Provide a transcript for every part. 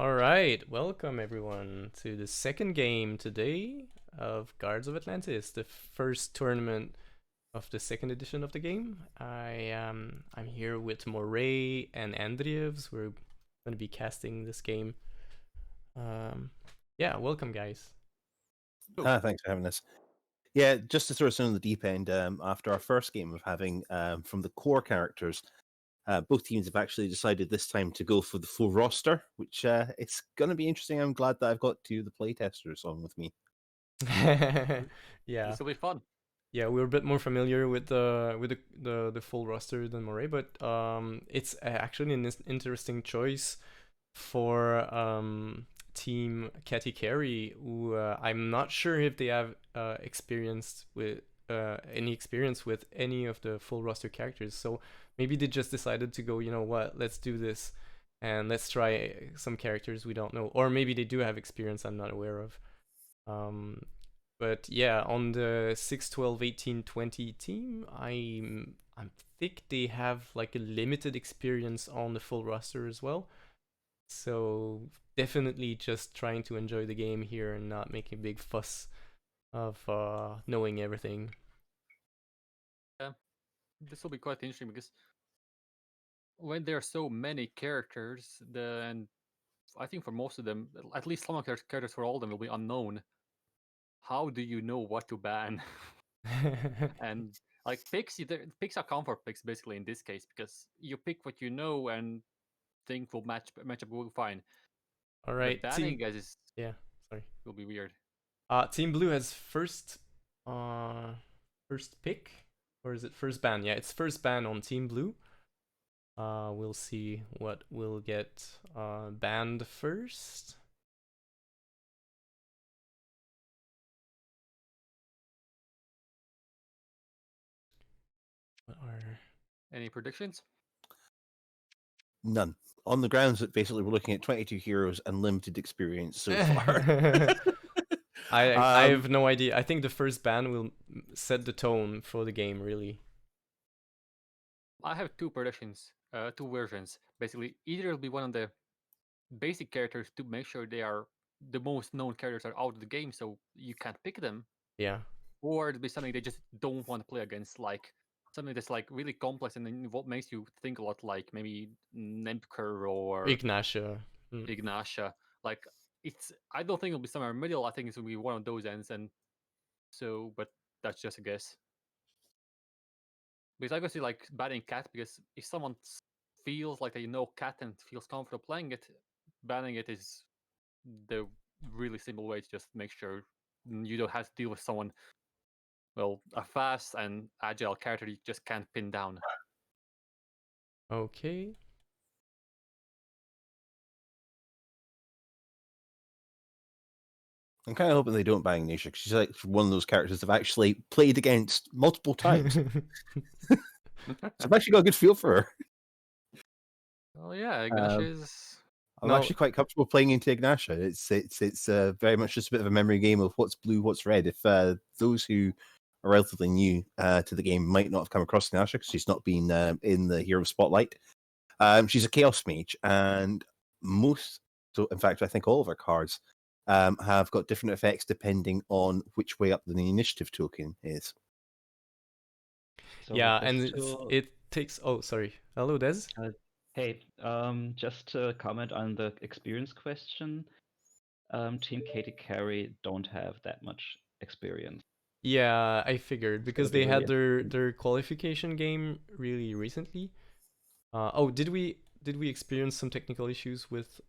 All right, welcome everyone to the second game today of Guards of Atlantis, the first tournament of the second edition of the game. I'm here with Moray and Andrievs. We're going to be casting this game. Um, yeah, welcome guys. Thanks for having us. Yeah, just to throw us in on the deep end, after our first game of having from the core characters, both teams have actually decided this time to go for the full roster, which it's going to be interesting. I'm glad that I've got two of the playtesters on with me. Yeah. This will be fun. Yeah, we're a bit more familiar with the full roster than Moray, but it's actually an interesting choice for team Katy Carey, who I'm not sure if they have any experience with any of the full roster characters. So maybe they just decided to go, you know what, let's do this and let's try some characters we don't know, or maybe they do have experience I'm not aware of. Um, but yeah, on the 6, 12, 18, 20 team, I think they have like a limited experience on the full roster as well. So definitely just trying to enjoy the game here and not making a big fuss of knowing everything. Yeah, this will be quite interesting because when there are so many characters, and I think for most of them, at least some of the characters for all of them will be unknown. How do you know what to ban? And like picks are comfort picks basically in this case because you pick what you know and think will match up will fine. All But right, banning guys is yeah, sorry. will be weird. Team Blue has uh first pick, or is it first ban? Yeah, it's first ban on Team Blue. We'll see what will get banned first. What are Any predictions? None. On the grounds that basically we're looking at 22 heroes and limited experience so far. I have no idea. I think the first ban will set the tone for the game, really. I have two predictions, two versions. Basically, either it'll be one of the basic characters to make sure they are the most known characters are out of the game, so you can't pick them, Yeah. or it'll be something they just don't want to play against, like something that's like really complex and what makes you think a lot, like maybe Nemker or Ignatia. Ignatia. Like I don't think it'll be somewhere in the middle. I think it's gonna be one of those ends, and so, but that's just a guess. Because I can see like banning cat because if someone feels like they know cat and feels comfortable playing it, banning it is the really simple way to just make sure you don't have to deal with someone, well, a fast and agile character you just can't pin down. Okay. I'm kind of hoping they don't ban Nisha, because she's like one of those characters I've actually played against multiple times. So I've actually got a good feel for her. Well, yeah, Ignatia is. I'm actually quite comfortable playing into Ignatia. It's very much just a bit of a memory game of what's blue, what's red. If those who are relatively new to the game might not have come across Ignatia because she's not been in the hero spotlight, she's a chaos mage, and so in fact, I think all of her cards have got different effects depending on which way up the initiative token is. So yeah, and it takes. Oh, sorry. Hello, Des. Hey, just to comment on the experience question, Team Katy Carey don't have that much experience. Yeah, I figured because they they had really their qualification game really recently. Did we experience some technical issues with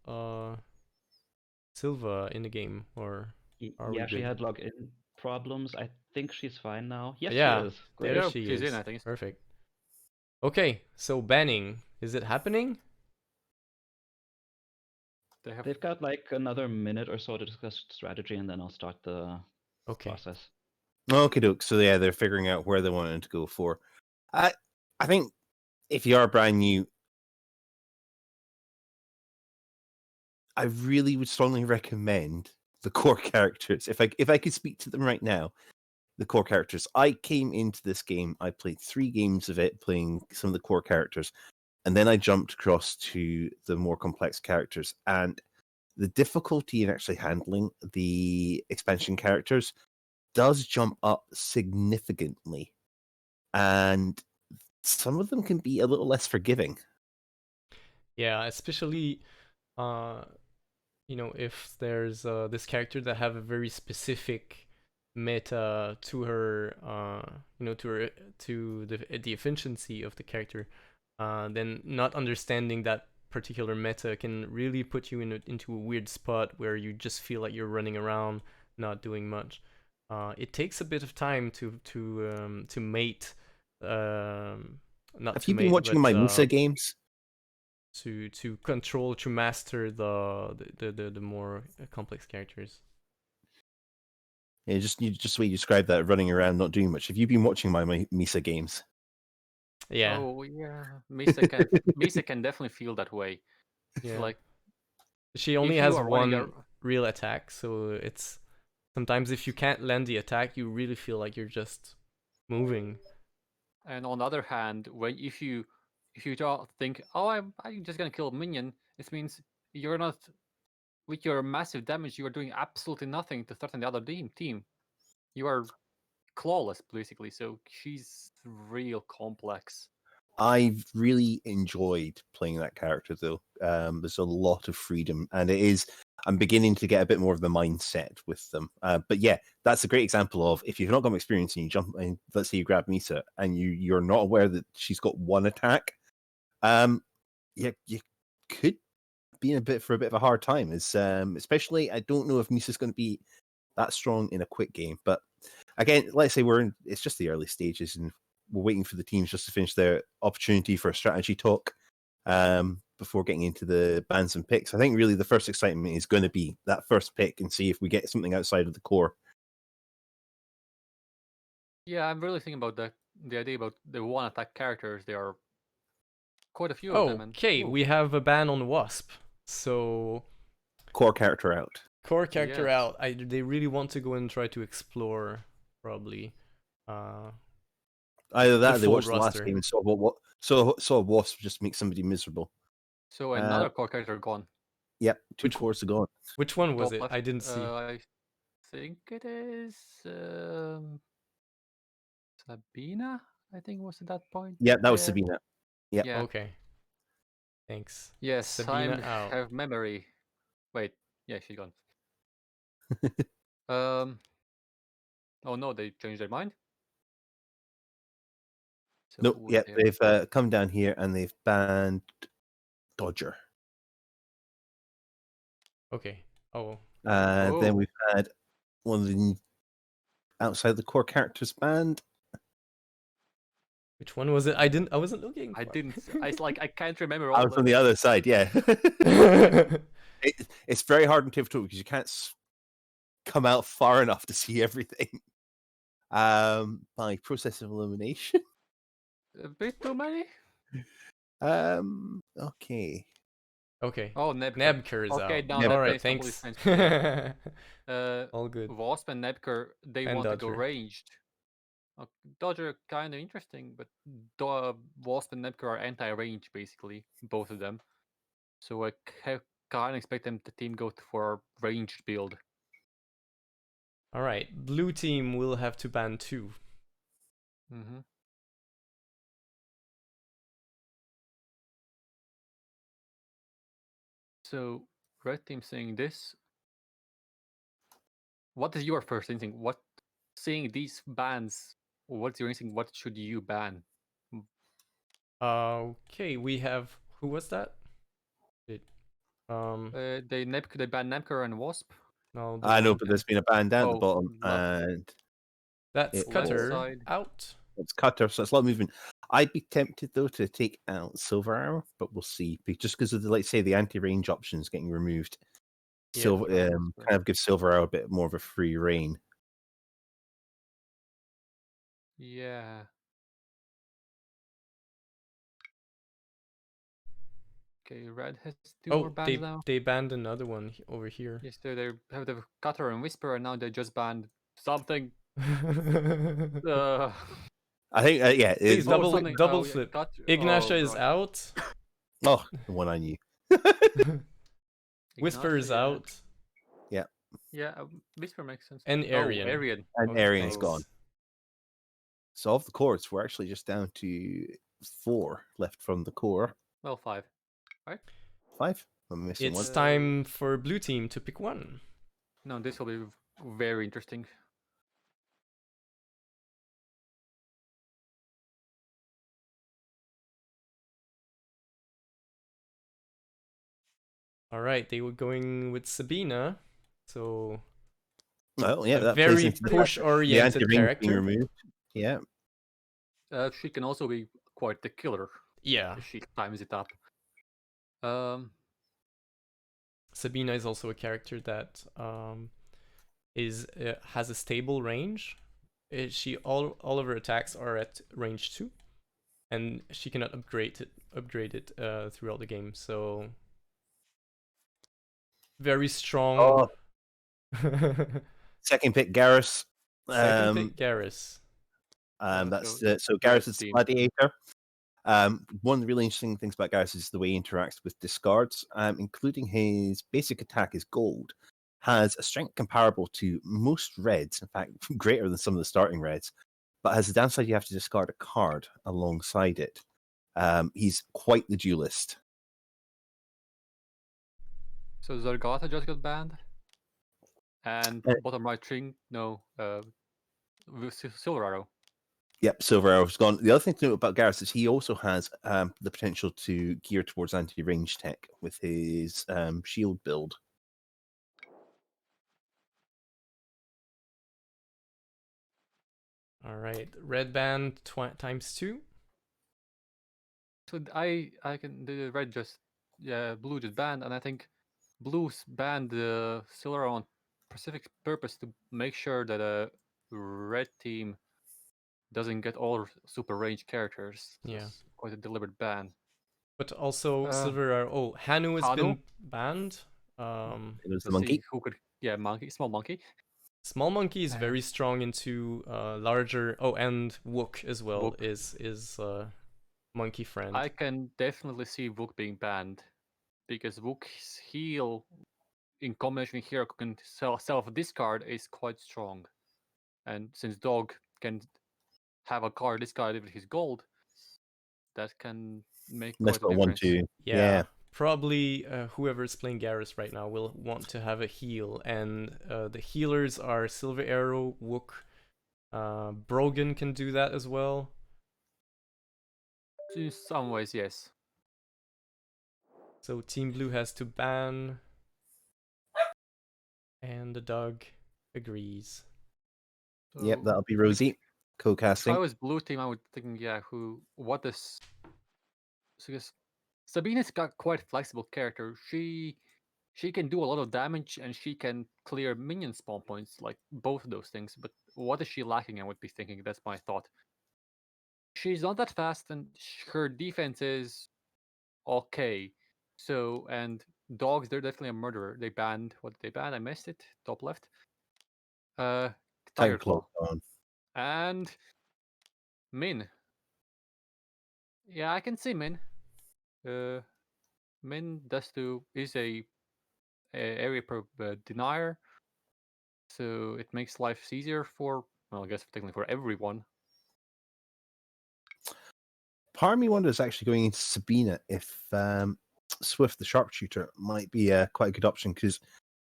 Silva in the game, or are we Yeah, she good? had login problems. I think she's fine now. Yes, Yeah, she is. there Great. she She's is. in, I think. Perfect. Okay, so banning, is it happening? They've got like another minute or so to discuss strategy, and then I'll start the process. Okay, doke. So yeah, they're figuring out where they wanted to go for. I think if you are brand new, I really would strongly recommend the core characters. If I could speak to them right now, the core characters. I came into this game. I played 3 games of it, playing some of the core characters, and then I jumped across to the more complex characters. And the difficulty in actually handling the expansion characters does jump up significantly, and some of them can be a little less forgiving. Yeah, especially if there's this character that have a very specific meta to her, to the efficiency of the character, then not understanding that particular meta can really put you into a weird spot where you just feel like you're running around, not doing much. It takes a bit of time to mate. Not Have to you been mate, watching but my Misa games? to control, to master the more complex characters. Yeah, just the way you describe that, running around, not doing much. Have you been watching my Misa games? Yeah. Oh yeah, Misa can definitely feel that way. Yeah. Like she only if you has are running one real attack, so it's sometimes if you can't land the attack, you really feel like you're just moving. And on the other hand, if you just think, oh, I'm just gonna kill a minion, it means you're not, with your massive damage, you are doing absolutely nothing to threaten the other team. You are clawless, basically. So she's real complex. I've really enjoyed playing that character, though. There's a lot of freedom, and I'm beginning to get a bit more of the mindset with them. But yeah, that's a great example of if you've not got experience and you jump, and let's say you grab Misa, and you're not aware that she's got one attack. You could be for a bit of a hard time. Especially I don't know if Misa's going to be that strong in a quick game, but again, let's say it's just the early stages, and we're waiting for the teams just to finish their opportunity for a strategy talk before getting into the bans and picks. I think really the first excitement is going to be that first pick and see if we get something outside of the core. Yeah, I'm really thinking about the idea about the one attack characters. There are quite a few of them. Okay, we have a ban on Wasp, so core character out. Core character Yes. out. They really want to go and try to explore, probably. Either that, or they full watched the last roster. game and saw Wasp just make somebody miserable. So another core character gone. Yep, two cores are gone. Which one was Top it? left, I didn't see. I think it is Sabina. I think was at that point. Yeah, that was there. Sabina. Yep. Yeah. Okay. Thanks. Yes, Sabina I out. have memory. Wait, yeah, she's gone. Oh no, they changed their mind. So No, yeah, they've come down here and they've banned Dodger. Okay. Oh. Then we've had one of the outside the core characters banned. Which one was it? I wasn't looking. I didn't. I can't remember I all. was from the other side. Yeah. It's very hard in tabletop because you can't come out far enough to see everything. By process of elimination. A bit too many. Okay. Okay. Oh, Nebker. Nebker is okay, out. now Nebker. All right, completely thanks. sense. All good. Wasp and Nebker, they And want to go Dodger. ranged. Dodger kind of interesting, but Wasp and Nebker are anti-range basically, both of them. So I can't expect them the team go for a ranged build. All right, blue team will have to ban 2. Mm-hmm. So red team saying this. What is your first instinct? What seeing these bans? What's your instinct? What should you ban? Okay, we have who was that? They ban Nebker and Wasp. No, I know, but there's been a ban down at the bottom, left. and that's Cutter side. out. It's Cutter, so it's a lot of movement. I'd be tempted though to take out Silver Arrow, but we'll see. Just because of the anti-range options getting removed, Silver kind of gives Silver Arrow a bit more of a free reign. Yeah. Okay, red has 2 more bans now. They banned another one over here. Yes, so they have the Cutter and Whisper, and now they just banned something. I think, yeah. Please, double flip. Yeah, Ignatia is out. Oh, the one I knew. Whisper is Ignatia, yeah. out, Yeah, Whisper makes sense. and Oh, Arian. Arian. And Okay. Arian's Nice. gone. So of the cores, we're actually just down to 4 left from the core. Well, 5. 5? I'm missing It's one. time for blue team to pick one. No, this will be very interesting. All right, they were going with Sabina, so Well, yeah, a that plays very into the push-oriented anti-ring being character. removed. Yeah. She can also be quite the killer Yeah, if she times it up. Um, Sabina is also a character that has a stable range. She all of her attacks are at range 2, and she cannot upgrade it throughout the game. So very strong. Second pick, Garrus. Second pick, Garrus. So Garrus Garrus is team. Gladiator. One of the really interesting things about Garrus is the way he interacts with discards, including his basic attack is gold. Has a strength comparable to most reds, in fact, greater than some of the starting reds, but has the downside you have to discard a card alongside it. He's quite the duelist. So Zargata just got banned. And bottom right string, no, Silver Arrow. Yep, Silver Arrow's gone. The other thing to note about Garrus is he also has the potential to gear towards anti-range tech with his shield build. All right, red band times 2. So I can the red just blue just banned, and I think blue's banned the Silver Arrow on specific purpose to make sure that a red team doesn't get all super range characters. So Yeah. it's quite a deliberate ban. But also Silver Arrow. Oh, Hanu has been banned. It was the Let's monkey. see who could? Yeah, monkey, small monkey. Small monkey is very strong into larger. Oh, and Wook as well Wook. is monkey friend. I can definitely see Wook being banned because Wook's heal in combination with hero can self discard is quite strong, and since dog can have a card discarded with his gold, that can make That's quite a got difference. 1-2. Yeah. Probably whoever's playing Garrus right now will want to have a heal, and the healers are Silver Arrow, Wook, Brogan can do that as well. In some ways, yes. So Team Blue has to ban, and the dog agrees. Yep, So, that'll be Rosie if I co-casting. was blue team, I would think, what does? So because Sabina's got quite a flexible character. She can do a lot of damage and she can clear minion spawn points, like both of those things. But what is she lacking? I would be thinking. That's my thought. She's not that fast, and her defense is okay. So, and dogs, they're definitely a murderer. They banned what did they ban? I missed it. Top left. Tiger Claw on. and Min. Yeah, I can see Min. Min is a area denier, so it makes life easier for, well, I guess technically for everyone. Part of me wonders actually going into Sabina if Swift the sharpshooter might be quite a good option, because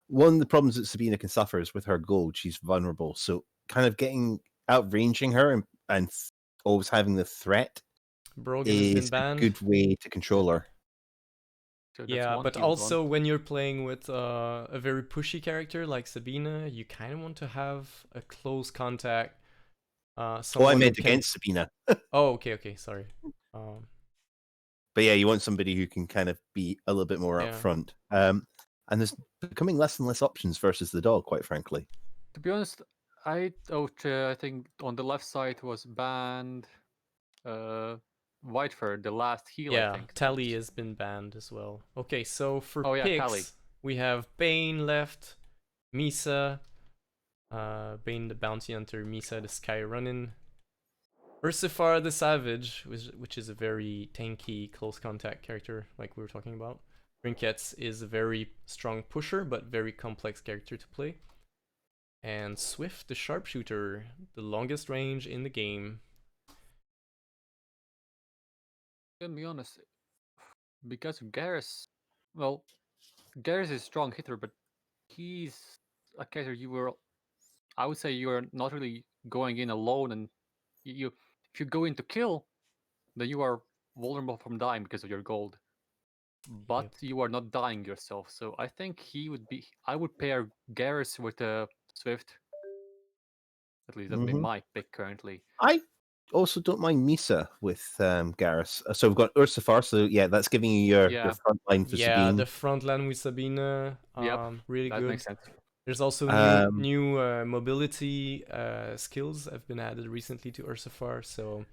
one of the problems that Sabina can suffer is with her gold, she's vulnerable. So kind of getting outranging her and always having the threat Brogan has been is a banned. good way to control her. So that's Yeah, one but team also gone. when you're playing with a very pushy character like Sabina, you kind of want to have a close contact. I Someone meant who can... against Sabina. Oh, okay, sorry. But yeah, you want somebody who can kind of be a little bit more Yeah. upfront. And there's becoming less and less options versus the dog, quite frankly. To be honest, I think on the left side was banned. Whiteford, the last heal. I Yeah, think Tally has been banned as well. Okay, so for Tally. picks, we have Bane left, Misa, Bane the Bounty Hunter, Misa the Sky Running, Ursifar the Savage, which is a very tanky close contact character, like we were talking about. Trinkets is a very strong pusher, but very complex character to play. And Swift, the sharpshooter, the longest range in the game. To be honest, because Garrus, well, Garrus is a strong hitter, but he's a character I would say you are not really going in alone, and if you go in to kill, then you are vulnerable from dying because of your gold. But Yep. you are not dying yourself, so I think I would pair Garrus with a Swift. At least that would be my pick currently. I also don't mind Misa with Garrus. So we've got Ursifar, so yeah, that's giving you your front line for Yeah, Sabine. the front line with Sabine, really that good. makes sense. There's also new mobility skills have been added recently to Ursifar, so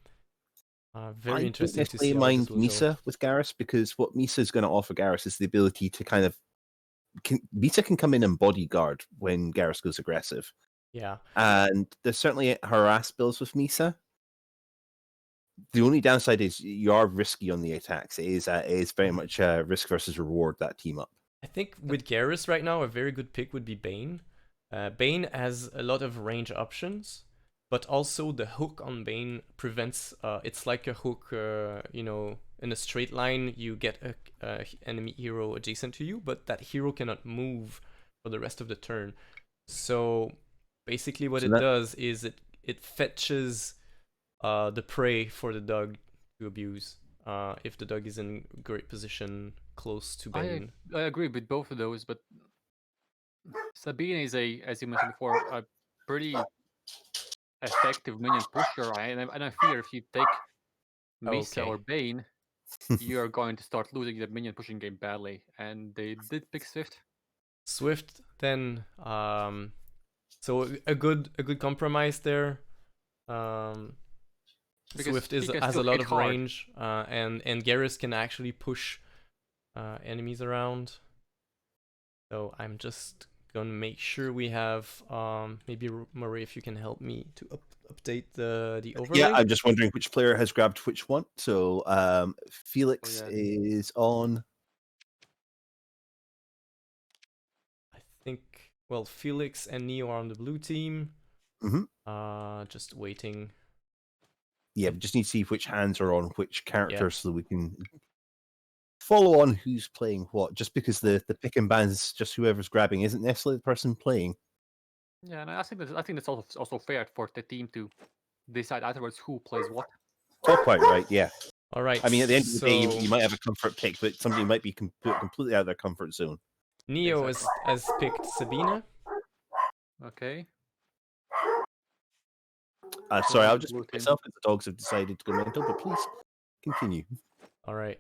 very interesting to see. I don't how mind this will go. Misa with Garrus, because what Misa is going to offer Garrus is the ability to kind of Misa can come in and bodyguard when Garrus goes aggressive. Yeah, and there's certainly harass builds with Misa. The only downside is you are risky on the attacks. It is very much risk versus reward, that team up. I think with Garrus right now, a very good pick would be Bane. Bane has a lot of range options, but also the hook on Bane prevents. It's like a hook, in a straight line, you get a enemy hero adjacent to you, but that hero cannot move for the rest of the turn. So basically, what it does is it fetches the prey for the dog to abuse. If the dog is in great position close to Bane. I agree with both of those, but Sabine is as you mentioned before, a pretty effective minion pusher, and I fear if you take Misa or Bane, you are going to start losing the minion pushing game badly. And they did pick Swift. Swift, then, so a good compromise there. Swift has a lot of range, and Garrus can actually push enemies around. So I'm just gonna make sure we have maybe Murray, if you can help me to update the overlay. Yeah, I'm just wondering which player has grabbed which one. So Felix is on. I think, well, Felix and Neo are on the blue team. Just waiting. Yeah, we just need to see which hands are on which characters so that we can follow on who's playing what. Just because the pick and ban is just whoever's grabbing isn't necessarily the person playing. Yeah, and I think that's also fair for the team to decide afterwards who plays what. Oh, quite right, yeah. All right. I mean, at the end of the day, you might have a comfort pick, but somebody might be completely out of their comfort zone. Neo has picked Sabine. Okay. Sorry, I'll just mute myself if the dogs have decided to go mental, but please continue. All right.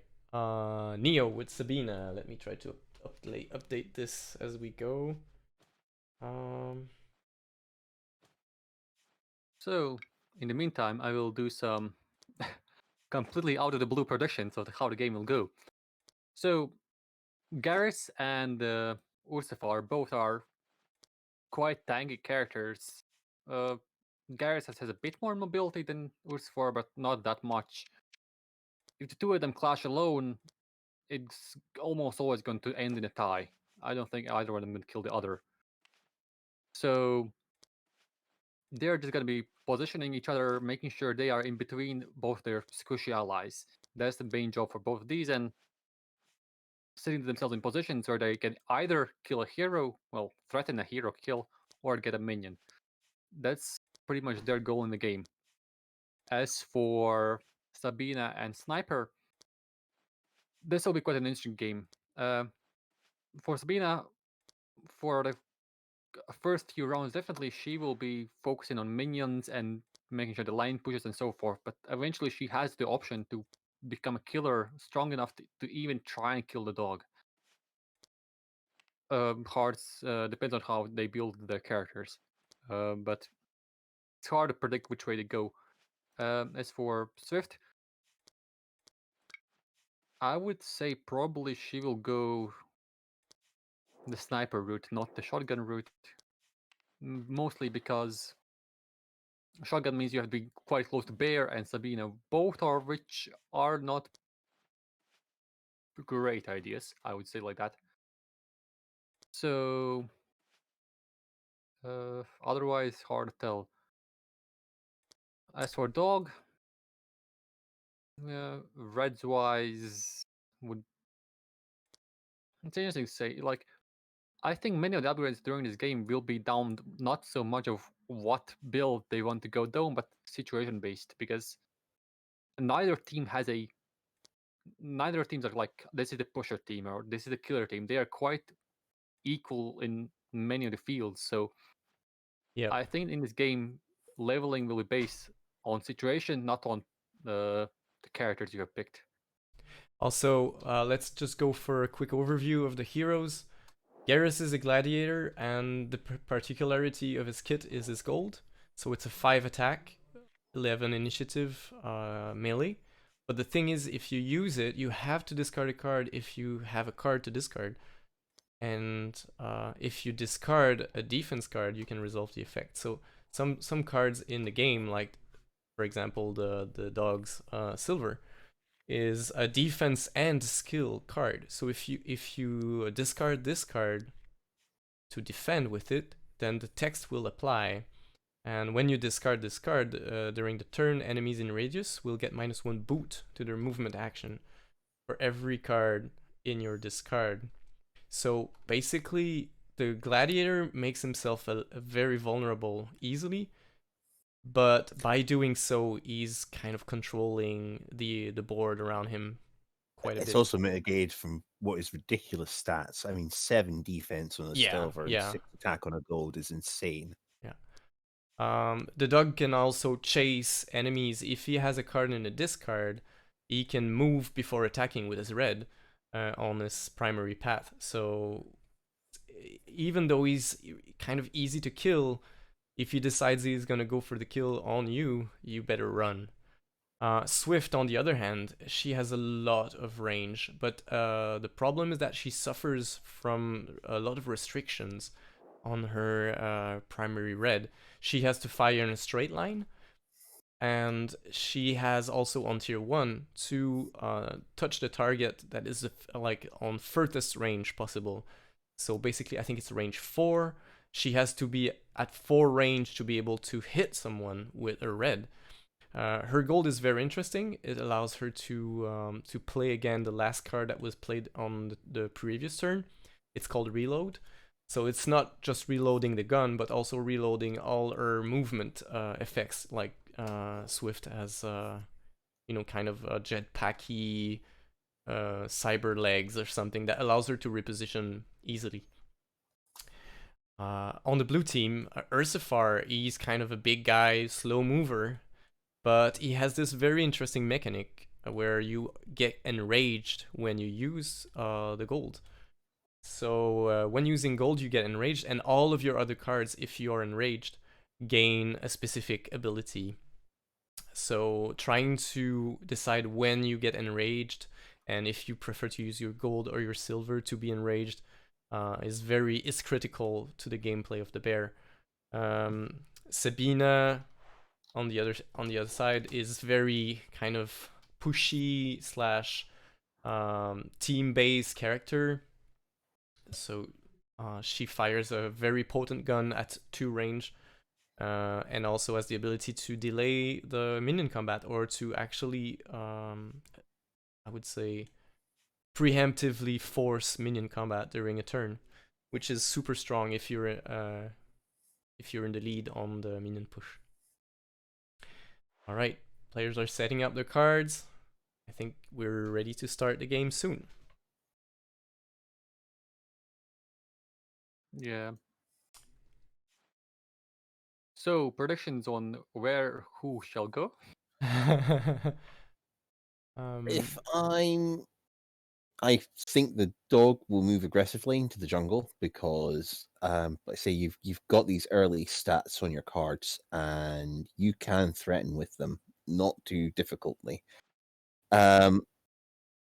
Neo with Sabine. Let me try to update this as we go. So, in the meantime, I will do some completely out of the blue predictions of how the game will go. So, Garrus and Ursifar both are quite tanky characters. Garrus has a bit more mobility than Ursifar, but not that much. If the two of them clash alone, it's almost always going to end in a tie. I don't think either of them will kill the other. So they're just going to be positioning each other, making sure they are in between both their squishy allies. That's the main job for both of these, and setting themselves in positions where they can either kill a hero, well, threaten a hero kill, or get a minion. That's pretty much their goal in the game. As for Sabina and Sniper, this will be quite an interesting game. For Sabina, for the first few rounds, definitely she will be focusing on minions and making sure the line pushes and so forth. But eventually, she has the option to become a killer strong enough to even try and kill the dog. Hearts depends on how they build their characters, but it's hard to predict which way to go. As for Swift, I would say probably she will go the sniper route, not the shotgun route. Mostly because shotgun means you have to be quite close to Bear and Sabina, both of which are not great ideas, I would say like that. So otherwise, hard to tell. As for dog, reds wise, would it's interesting to say. Like, I think many of the upgrades during this game will be down not so much of what build they want to go down, but situation based, because neither team has a neither teams are like this is the pusher team or this is the killer team. They are quite equal in many of the fields. So Yeah. I think in this game, leveling will be based on situation, not on the characters you have picked. Also, let's just go for a quick overview of the heroes. Garrus is a gladiator, and the particularity of his kit is his gold. So it's a 5 attack, 11 initiative melee. But the thing is, if you use it, you have to discard a card if you have a card to discard. And if you discard a defense card, you can resolve the effect. So some cards in the game, like for example the dog's silver, is a defense and skill card. So if you discard this card to defend with it, then the text will apply. And when you discard this card during the turn, enemies in radius will get -1 boot to their movement action for every card in your discard. So basically, the gladiator makes himself a very vulnerable easily, but by doing so, he's kind of controlling the board around him quite a It's bit. also mitigated from what is ridiculous stats. I mean, 7 defense on a silver and 6 attack on a gold is insane. Yeah. The dog can also chase enemies. If he has a card in a discard, he can move before attacking with his red on his primary path. So even though he's kind of easy to kill, if he decides he's gonna go for the kill on you, you better run. Swift, on the other hand, she has a lot of range, but the problem is that she suffers from a lot of restrictions on her primary red. She has to fire in a straight line, and she has also on tier 1 to touch the target that is like on furthest range possible. So basically, I think it's range 4. She has to be at 4 range to be able to hit someone with a red. Her gold is very interesting. It allows her to play again the last card that was played on the previous turn. It's called Reload. So it's not just reloading the gun, but also reloading all her movement effects, like Swift has, kind of a jetpacky cyber legs or something that allows her to reposition easily. On the blue team, Ursifar, he's kind of a big guy, slow mover, but he has this very interesting mechanic where you get enraged when you use the gold. So when using gold, you get enraged, and all of your other cards, if you are enraged, gain a specific ability. So trying to decide when you get enraged and if you prefer to use your gold or your silver to be enraged is critical to the gameplay of the bear. Sabina, on the other side, is very kind of pushy slash team-based character. So she fires a very potent gun at 2 range, and also has the ability to delay the minion combat, or to actually, I would say, preemptively force minion combat during a turn, which is super strong if you're in the lead on the minion push. All right, players are setting up their cards. I think we're ready to start the game soon. Yeah. So predictions on where who shall go? If I think the dog will move aggressively into the jungle because, like I say, you've got these early stats on your cards and you can threaten with them, not too difficultly.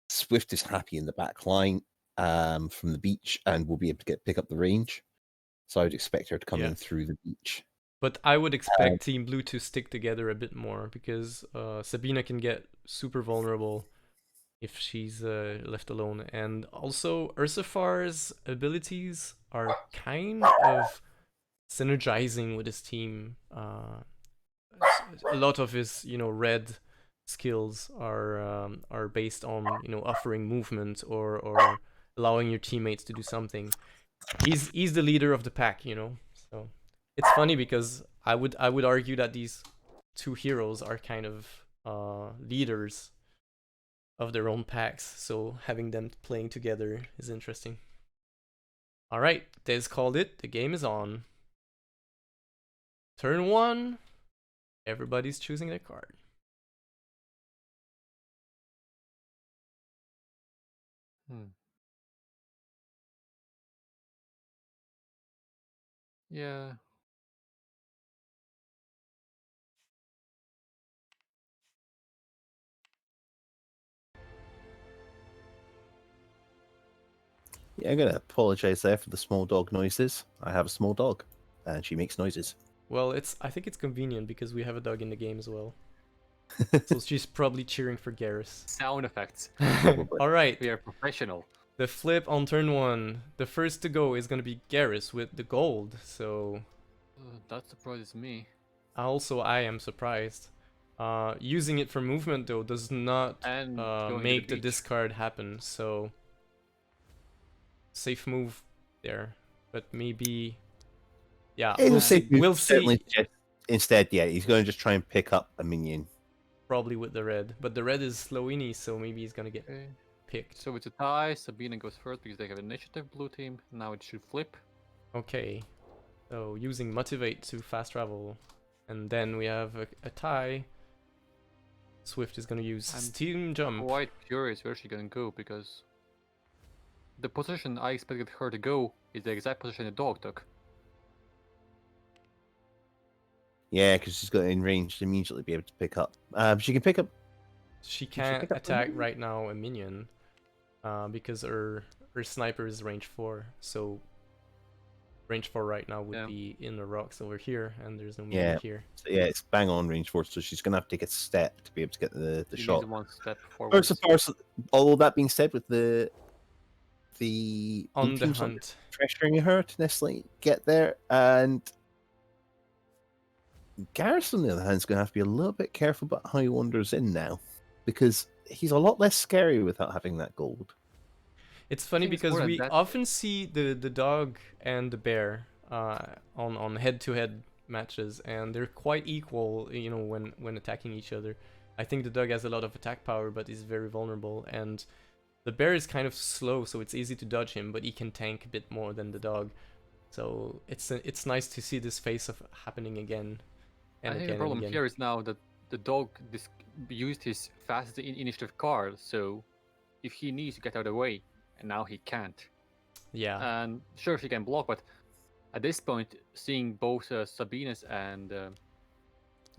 Swift is happy in the back line from the beach and will be able to pick up the range. So I would expect her to come in through the beach. But I would expect Team Blue to stick together a bit more, because Sabina can get super vulnerable if she's left alone. And also, Ursifar's abilities are kind of synergizing with his team. A lot of his, red skills are based on, offering movement or allowing your teammates to do something. He's the leader of the pack, So it's funny because I would argue that these two heroes are kind of leaders of their own packs, so having them playing together is interesting. All right, Des called it. The game is on. Turn 1. Everybody's choosing their card. Yeah. Yeah, I'm gonna apologize there for the small dog noises. I have a small dog, and she makes noises. Well, I think it's convenient because we have a dog in the game as well. So she's probably cheering for Garrus. Sound effects. Probably. All right. We are professional. The flip on turn 1. The first to go is going to be Garrus with the gold. So That surprises me. I am surprised. Using it for movement though does not And going to make the beach. discard happen. So safe move there. But maybe, yeah, we'll see. We'll see. Instead, yeah, he's going to just try and pick up a minion. Probably with the red, but the red is Slowini, so maybe he's gonna get Okay. picked. So it's a tie. Sabina goes first because they have initiative, blue team. Now it should flip. Okay, so using motivate to fast travel, and then we have a tie. Swift is gonna use I'm steam jump. Quite curious where she's gonna go because the position I expected her to go is the exact position the dog took. Yeah, because she's got in range to immediately be able to pick up. She can pick up. She Can she can't pick up a attack minion? right now a minion, because her sniper is range 4. So range 4 right now would Yeah. be in the rocks over here, and there's no minion Yeah. here. So yeah, it's bang on range 4, so she's gonna have to take a step to be able to get the She shot. needs one step forward. First of all, although that being said, with the On blue the team's not hunt. pressuring her to necessarily get there, and Garrus on the other hand is going to have to be a little bit careful about how he wanders in now, because he's a lot less scary without having that gold. It's funny think it's because more than we that. often see the dog and the bear on head-to-head matches, and they're quite equal, when attacking each other. I think the dog has a lot of attack power, but is very vulnerable, and the bear is kind of slow, so it's easy to dodge him, but he can tank a bit more than the dog. So it's nice to see this face-off happening again and I think again the and problem again. here is now that the dog used his fastest initiative card, so if he needs to get out of the way, and now he can't. Yeah, And sure, she can block, but at this point, seeing both Sabina's and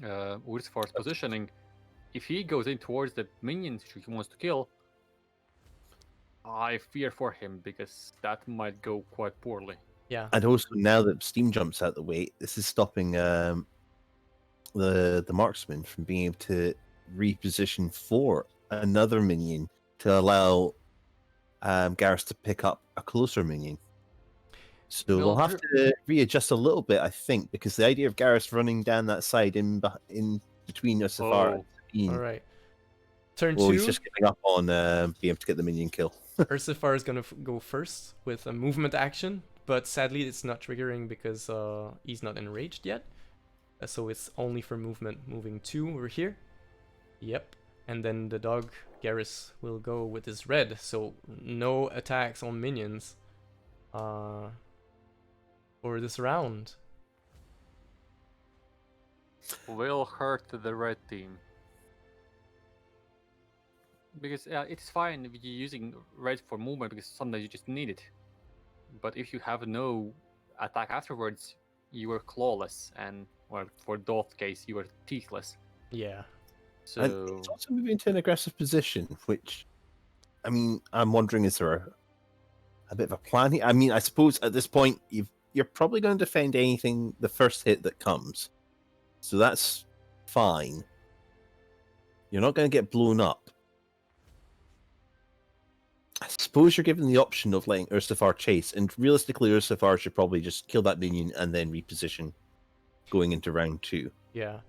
Ursifar's positioning, if he goes in towards the minions he wants to kill, I fear for him because that might go quite poorly. yeah. And also, now that steam jumps out the way, this is stopping the marksman from being able to reposition for another minion to allow Garrus to pick up a closer minion. So Well, they'll have to readjust a little bit, I think, because the idea of Garrus running down that side in between Ursifar and Sabine, All right. Turn well, 2. he's just giving up on being able to get the minion kill. Ursifar is gonna go first with a movement action, but sadly it's not triggering because he's not enraged yet. So it's only for movement. Moving 2 over here. Yep. And then the dog Garrus will go with his red. So no attacks on minions for this round. will hurt the red team. Because it's fine if you're using red for movement because sometimes you just need it. But if you have no attack afterwards, you are clawless, and well, for Doth's case, you are teethless. Yeah. So And it's also moving into an aggressive position, which, I mean, I'm wondering, is there a bit of a plan here? I mean, I suppose at this point, you're probably going to defend anything, the first hit that comes. So that's fine. You're not going to get blown up. suppose you're given the option of letting Ursifar chase, and realistically, Ursifar should probably just kill that minion and then reposition going into round 2. Yeah.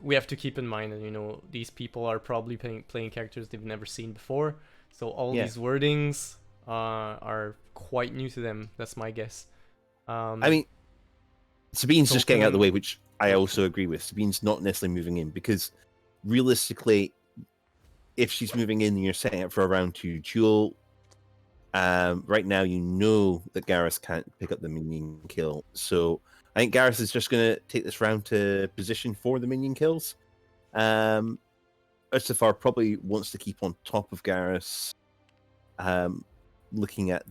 We have to keep in mind that, you know, these people are probably playing characters they've never seen before. So all Yeah. these wordings are quite new to them. That's my guess. I mean, Sabine's just getting out of the Token- way, which I also agree with. Sabine's not necessarily moving in because realistically, if she's moving in, you're setting up for a round 2 duel. Right now, you know that Garrus can't pick up the minion kill, so I think Garrus is just going to take this round to position for the minion kills. Ursifar probably wants to keep on top of Garrus, looking at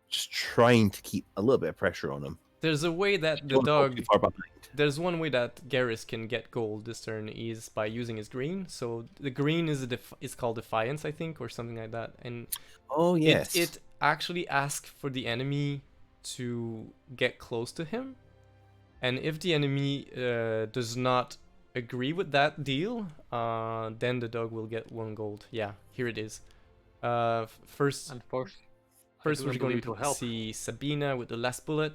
just trying to keep a little bit of pressure on him. There's a way that the Don't fall dog. too far behind. There's one way that Garrus can get gold this turn is by using his green. So the green is is called Defiance, I think, or something like that. And Oh yes, it actually asks for the enemy to get close to him. And if the enemy does not agree with that deal, then the dog will get 1 gold. Yeah, here it is. First And first we're do going believe to it'll help. see Sabina with the last bullet.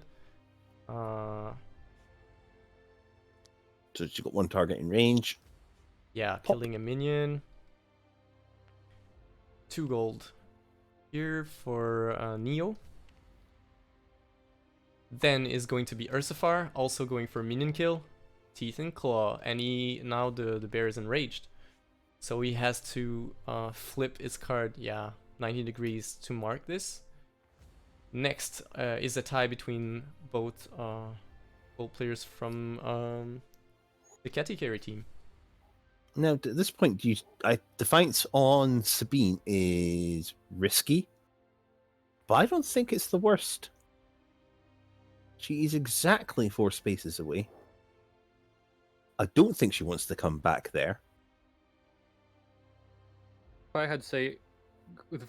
so she got 1 target in range. Yeah, killing a minion. 2 gold here for Neo. Then is going to be Ursifar, also going for minion kill. Teeth and Claw, and now the bear is enraged. So he has to flip his card, 90 degrees to mark this. Next is a tie between both players from the Katy carry team. Now, at this point, Defiance on Sabine is risky, but I don't think it's the worst. She is exactly 4 spaces away. I don't think she wants to come back there. If I had to say,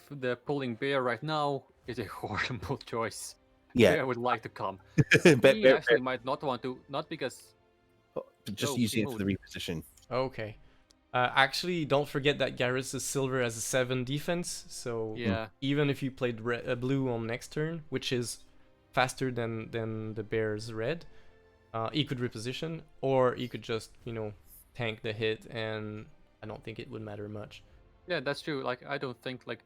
the pulling bear right now is a horrible choice. Yeah, Bear would like to come. Bear- He Bear- actually might not want to, not because just Oh, using she it for the reposition. Okay. Actually, don't forget that Garrus' silver has a 7 defense, so yeah, even if you played blue on next turn, which is faster than the bear's red, he could reposition, or he could just, you know, tank the hit, and I don't think it would matter much. yeah, that's true. Like I don't think like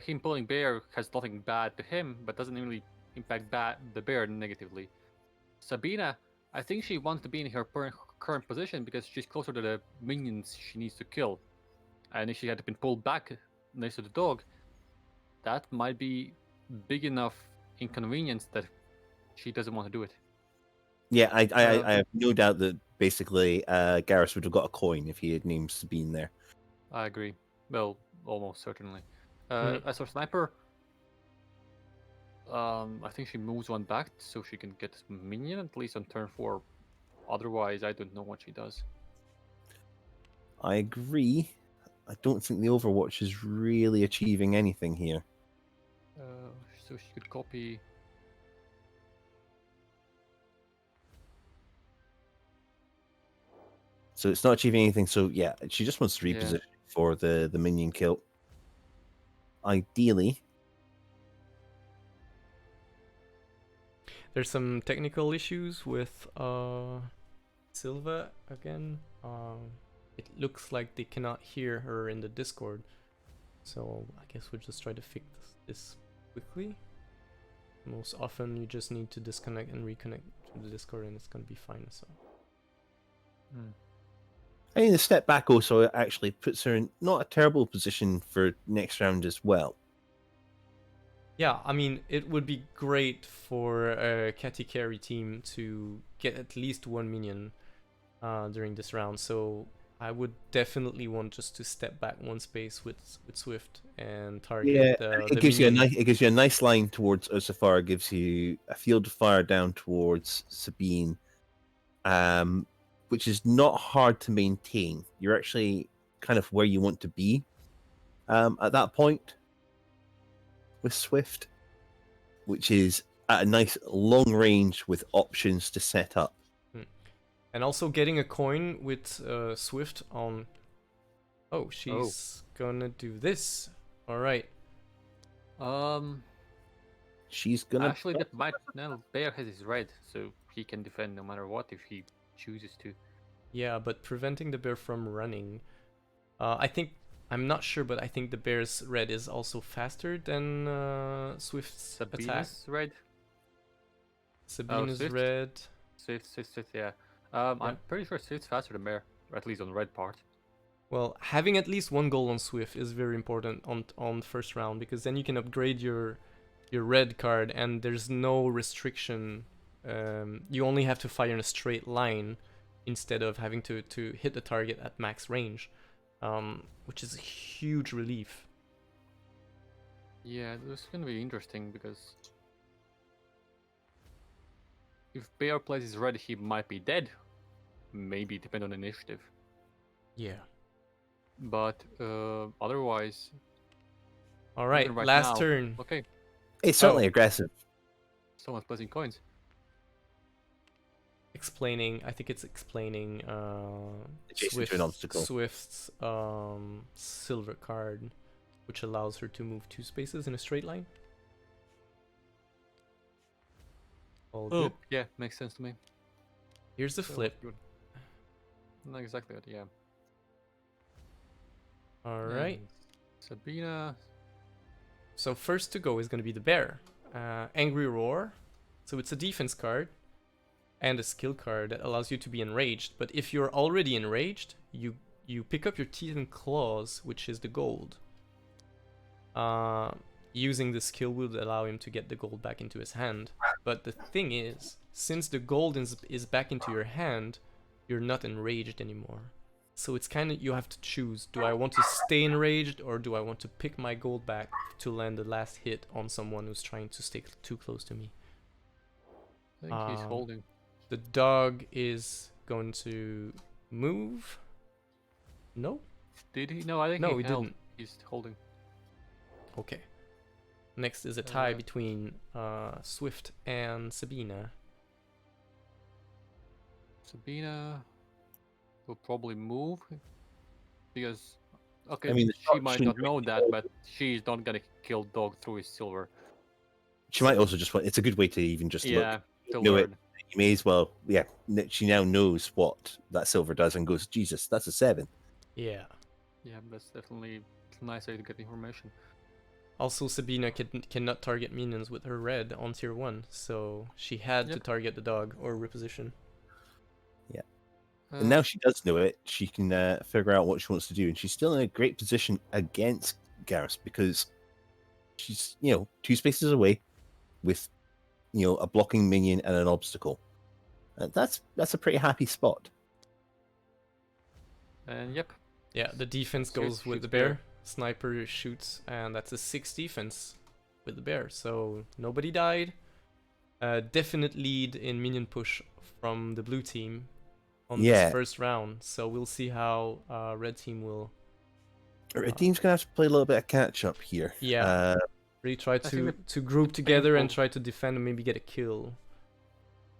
him pulling bear has nothing bad to him, but doesn't really impact the bear negatively. Sabina, I think she wants to be in her current position because she's closer to the minions she needs to kill, and if she had been pulled back next to the dog, that might be big enough inconvenience that she doesn't want to do it. Yeah, I have no doubt that basically Garrus would have got a coin if he had named Sabine there. I agree. Well, almost certainly. Mhm. As for sniper, I think she moves 1 back so she can get minion at least on turn 4. Otherwise, I don't know what she does. I agree. I don't think the Overwatch is really achieving anything here. So she could copy. So it's not achieving anything. So yeah, she just wants to Yeah. reposition for the minion kill. Ideally, There's some technical issues with Silva again. It looks like they cannot hear her in the Discord, so I guess we'll just try to fix this quickly. Most often you just need to disconnect and reconnect to the Discord and it's gonna be fine. So I mean, the step back also actually puts her in not a terrible position for next round as well. yeah, I mean, it would be great for a Katy carry team to get at least 1 minion during this round. So I would definitely want just to step back 1 space with Swift and target Yeah, the it gives you a minion. nice, it gives you a nice line towards Ursifar. Gives you a field of fire down towards Sabine, which is not hard to maintain. You're actually kind of where you want to be at that point with Swift, which is at a nice long range with options to set up. And also getting a coin with Swift on Oh, she's gonna do this. All right. She's gonna. Actually, that might now bear has his red, so he can defend no matter what if he chooses to. Yeah, but preventing the bear from running. I think I'm not sure, but I think the bear's red is also faster than Swift's attack. Sabina's red. Sabina's Swift? red. Swift, yeah. Yeah. I'm pretty sure Swift's faster than bear, or at least on the red part. Well, having at least one goal on Swift is very important on first round, because then you can upgrade your red card and there's no restriction. You only have to fire in a straight line instead of having to hit the target at max range, which is a huge relief. Yeah, this is gonna be interesting because if bear plays his red, he might be dead. Maybe depend on initiative. Yeah. But otherwise, All right, even right last now- turn. okay, It's certainly Oh. aggressive. someone's placing coins. Explaining, I think it's explaining Adjacent to an obstacle. Swift's silver card, which allows her to move 2 spaces in a straight line. All good. Yeah, makes sense to me. Here's the So flip. good. Not exactly that, yeah. All right. And Sabina. So first to go is going to be the bear. Angry Roar. So it's a defense card and a skill card that allows you to be enraged. But if you're already enraged, you pick up your teeth and claws, which is the gold. Using the skill would allow him to get the gold back into his hand. But the thing is, since the gold is back into your hand, you're not enraged anymore. So it's kind of, you have to choose, do I want to stay enraged or do I want to pick my gold back to land the last hit on someone who's trying to stay too close to me? I think he's Um, holding. The dog is going to move. No? Did he? No, I think No, he he held. didn't. He's holding. Okay. Next is a tie Uh, between Swift and Sabina. Sabina will probably move because okay, I mean, the she shot might shouldn't not know that, but she's not gonna kill dog through his silver. She might also just want. It's a good way to even just Yeah, look. to know it. learn. You may as well. Yeah, she now knows what that silver does and goes, Jesus, that's a 7. Yeah. Yeah, that's definitely a nice way to get information. Also, Sabina cannot target minions with her red on tier 1, so she had to Yep. target the dog or reposition. And now she does know it. She can figure out what she wants to do, and she's still in a great position against Garrus because she's 2 spaces away with a blocking minion and an obstacle. That's a pretty happy spot. And yep, Yeah, the defense goes with shoots the bear. Sniper shoots, and that's a 6 defense with the bear. So nobody died. Definite lead in minion push from the blue team on Yeah. this first round. So we'll see how red team will Red team's gonna have to play a little bit of catch up here. Yeah. really try think to group together and painful- try to defend and maybe get a kill.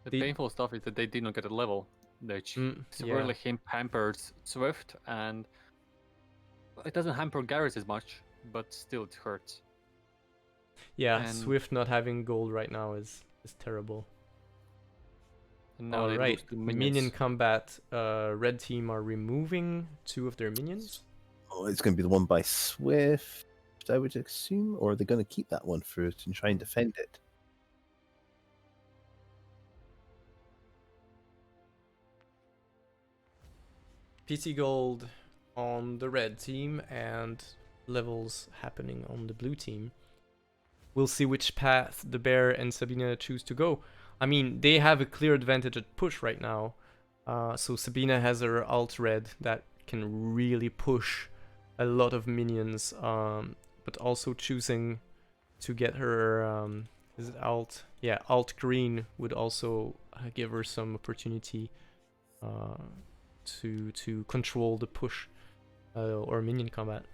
the The- painful stuff is that they did not get a level. They Yeah. severely hampered Swift, and it doesn't hamper Garrus as much, but still it hurts. Yeah, And- Swift not having gold right now is terrible. And now they lose Alright, to minion minions. combat. Red team are removing 2 of their minions. Oh, it's gonna be the one by Swift, I would assume, or are they gonna keep that one for it and try and defend it? PT gold on the red team and levels happening on the blue team. We'll see which path the bear and Sabina choose to go. I mean, they have a clear advantage at push right now. So Sabina has her alt red that can really push a lot of minions, but also choosing to get her is it alt? Yeah, alt green would also give her some opportunity to control the push or minion combat.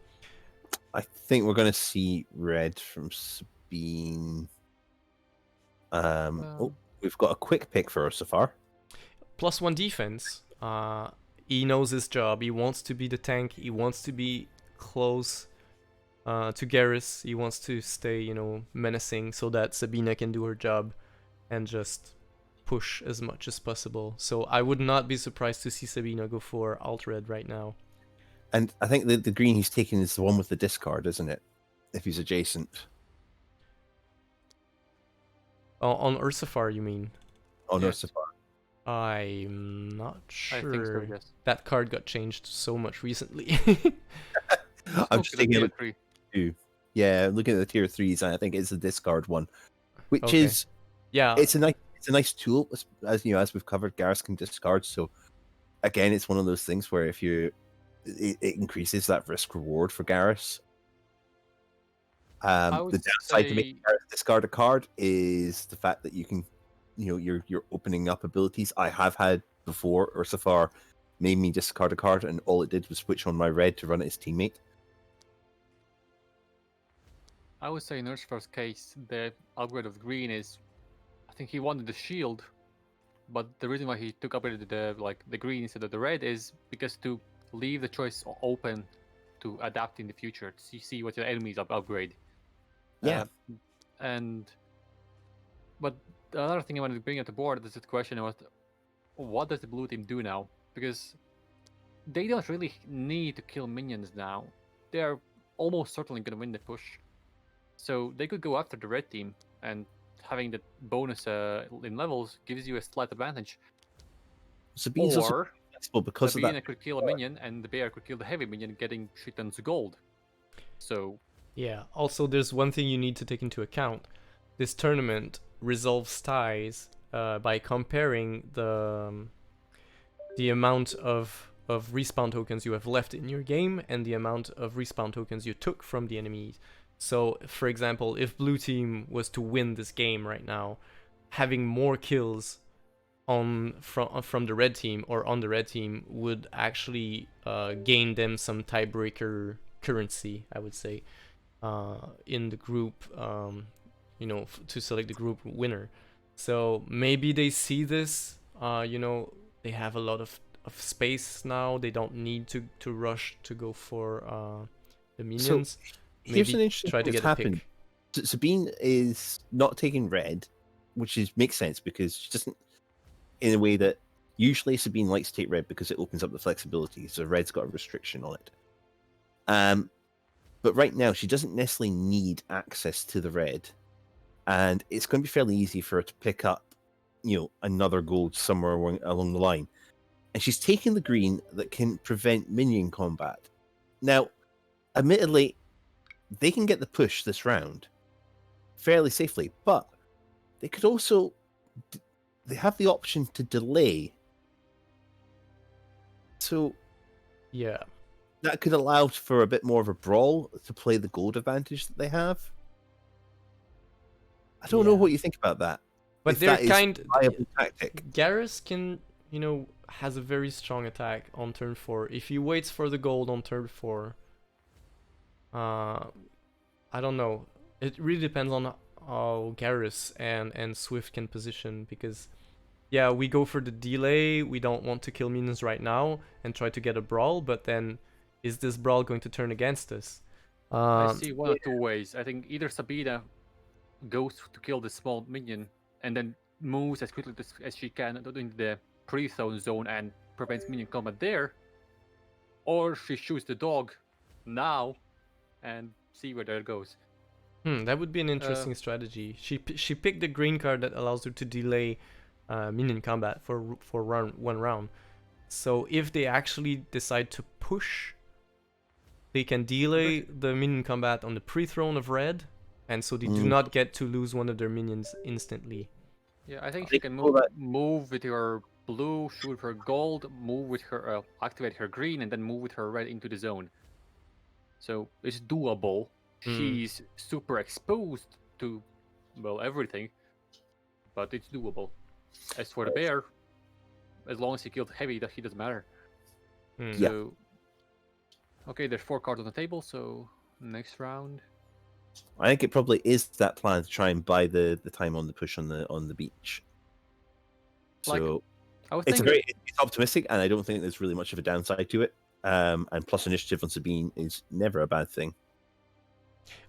I think we're gonna see red from Sabine. We've got a quick pick for her so far. +1 defense. he knows his job. He wants to be the tank. He wants to be close to Garrus. He wants to stay, menacing so that Sabina can do her job and just push as much as possible. So I would not be surprised to see Sabina go for alt red right now. And I think the green he's taking is the one with the discard, isn't it? If he's adjacent. On Ursifar, you mean? Oh, no, Yes. so far. I'm not I sure. think so, yes. That card got changed so much recently. I'm Go just to the taking a tier look 3. too. Yeah, looking at the tier 3s, and I think it's the discard one, which Okay. is Yeah. it's a nice tool, as we've covered. Garrus can discard, so again, it's one of those things where if it increases that risk reward for Garrus. I would The downside to say making Garrus discard a card is the fact that you can, you're opening up abilities. I have had before, Ursifar made me discard a card, and all it did was switch on my red to run at his teammate. I would say in Urshifar's case, the upgrade of green is, I think he wanted the shield, but the reason why he took upgraded the green instead of the red is because to leave the choice open to adapt in the future to see what your enemies upgrade. Yeah. But the other thing I wanted to bring up the board is the question was, what does the blue team do now? Because they don't really need to kill minions now. They are almost certainly going to win the push. So they could go after the red team, and having the bonus in levels gives you a slight advantage. Sabine's also Or flexible because the of bear that. could kill a minion, and the bear could kill the heavy minion, getting shit tons of gold. So Yeah. Also, there's one thing you need to take into account. This tournament resolves ties by comparing the amount of respawn tokens you have left in your game and the amount of respawn tokens you took from the enemies. So, for example, if blue team was to win this game right now, having more kills from the red team or on the red team would actually gain them some tiebreaker currency, I would say, in the group, to select the group winner. So maybe they see this, they have a lot of space now. They don't need to rush to go for the minions. Here's Maybe an interesting try thing to that's get a happened. pick. Sabine is not taking red, which makes sense because she doesn't, in a way that usually Sabine likes to take red because it opens up the flexibility. So red's got a restriction on it. But right now she doesn't necessarily need access to the red, and it's going to be fairly easy for her to pick up, another gold somewhere along the line. And she's taking the green that can prevent minion combat. Now, admittedly, they can get the push this round fairly safely, but they could also they have the option to delay. So Yeah. that could allow for a bit more of a brawl to play the gold advantage that they have. I don't know Yeah. what you think about that. But If they're that is kind. a viable tactic. Garrus can, has a very strong attack on turn 4. If he waits for the gold on turn 4, I don't know. It really depends on how Garrus and Swift can position, because yeah, we go for the delay. We don't want to kill minions right now and try to get a brawl, but then is this brawl going to turn against us? I see one of two ways. I think either Sabina goes to kill the small minion and then moves as quickly as she can into the pre-zone zone and prevents minion combat there, or she shoots the dog now and see where that goes. That would be an interesting strategy. She picked the green card that allows her to delay minion combat for one round. So if they actually decide to push, they can delay the minion combat on the pre-throne of red, and so they do not get to lose one of their minions instantly. Yeah, I think I she think can all that- move with her blue, shoot with her gold, move with her activate her green, and then move with her red into the zone. So it's doable. She's super exposed to, well, everything, but it's doable. As for the bear, as long as he killed heavy, he doesn't matter. Yeah. So, okay, there's 4 cards on the table. So next round. I think it probably is that plan to try and buy the time on the push on the beach. Like, So I would It's think it's optimistic, and I don't think there's really much of a downside to it. And plus initiative on Sabine is never a bad thing.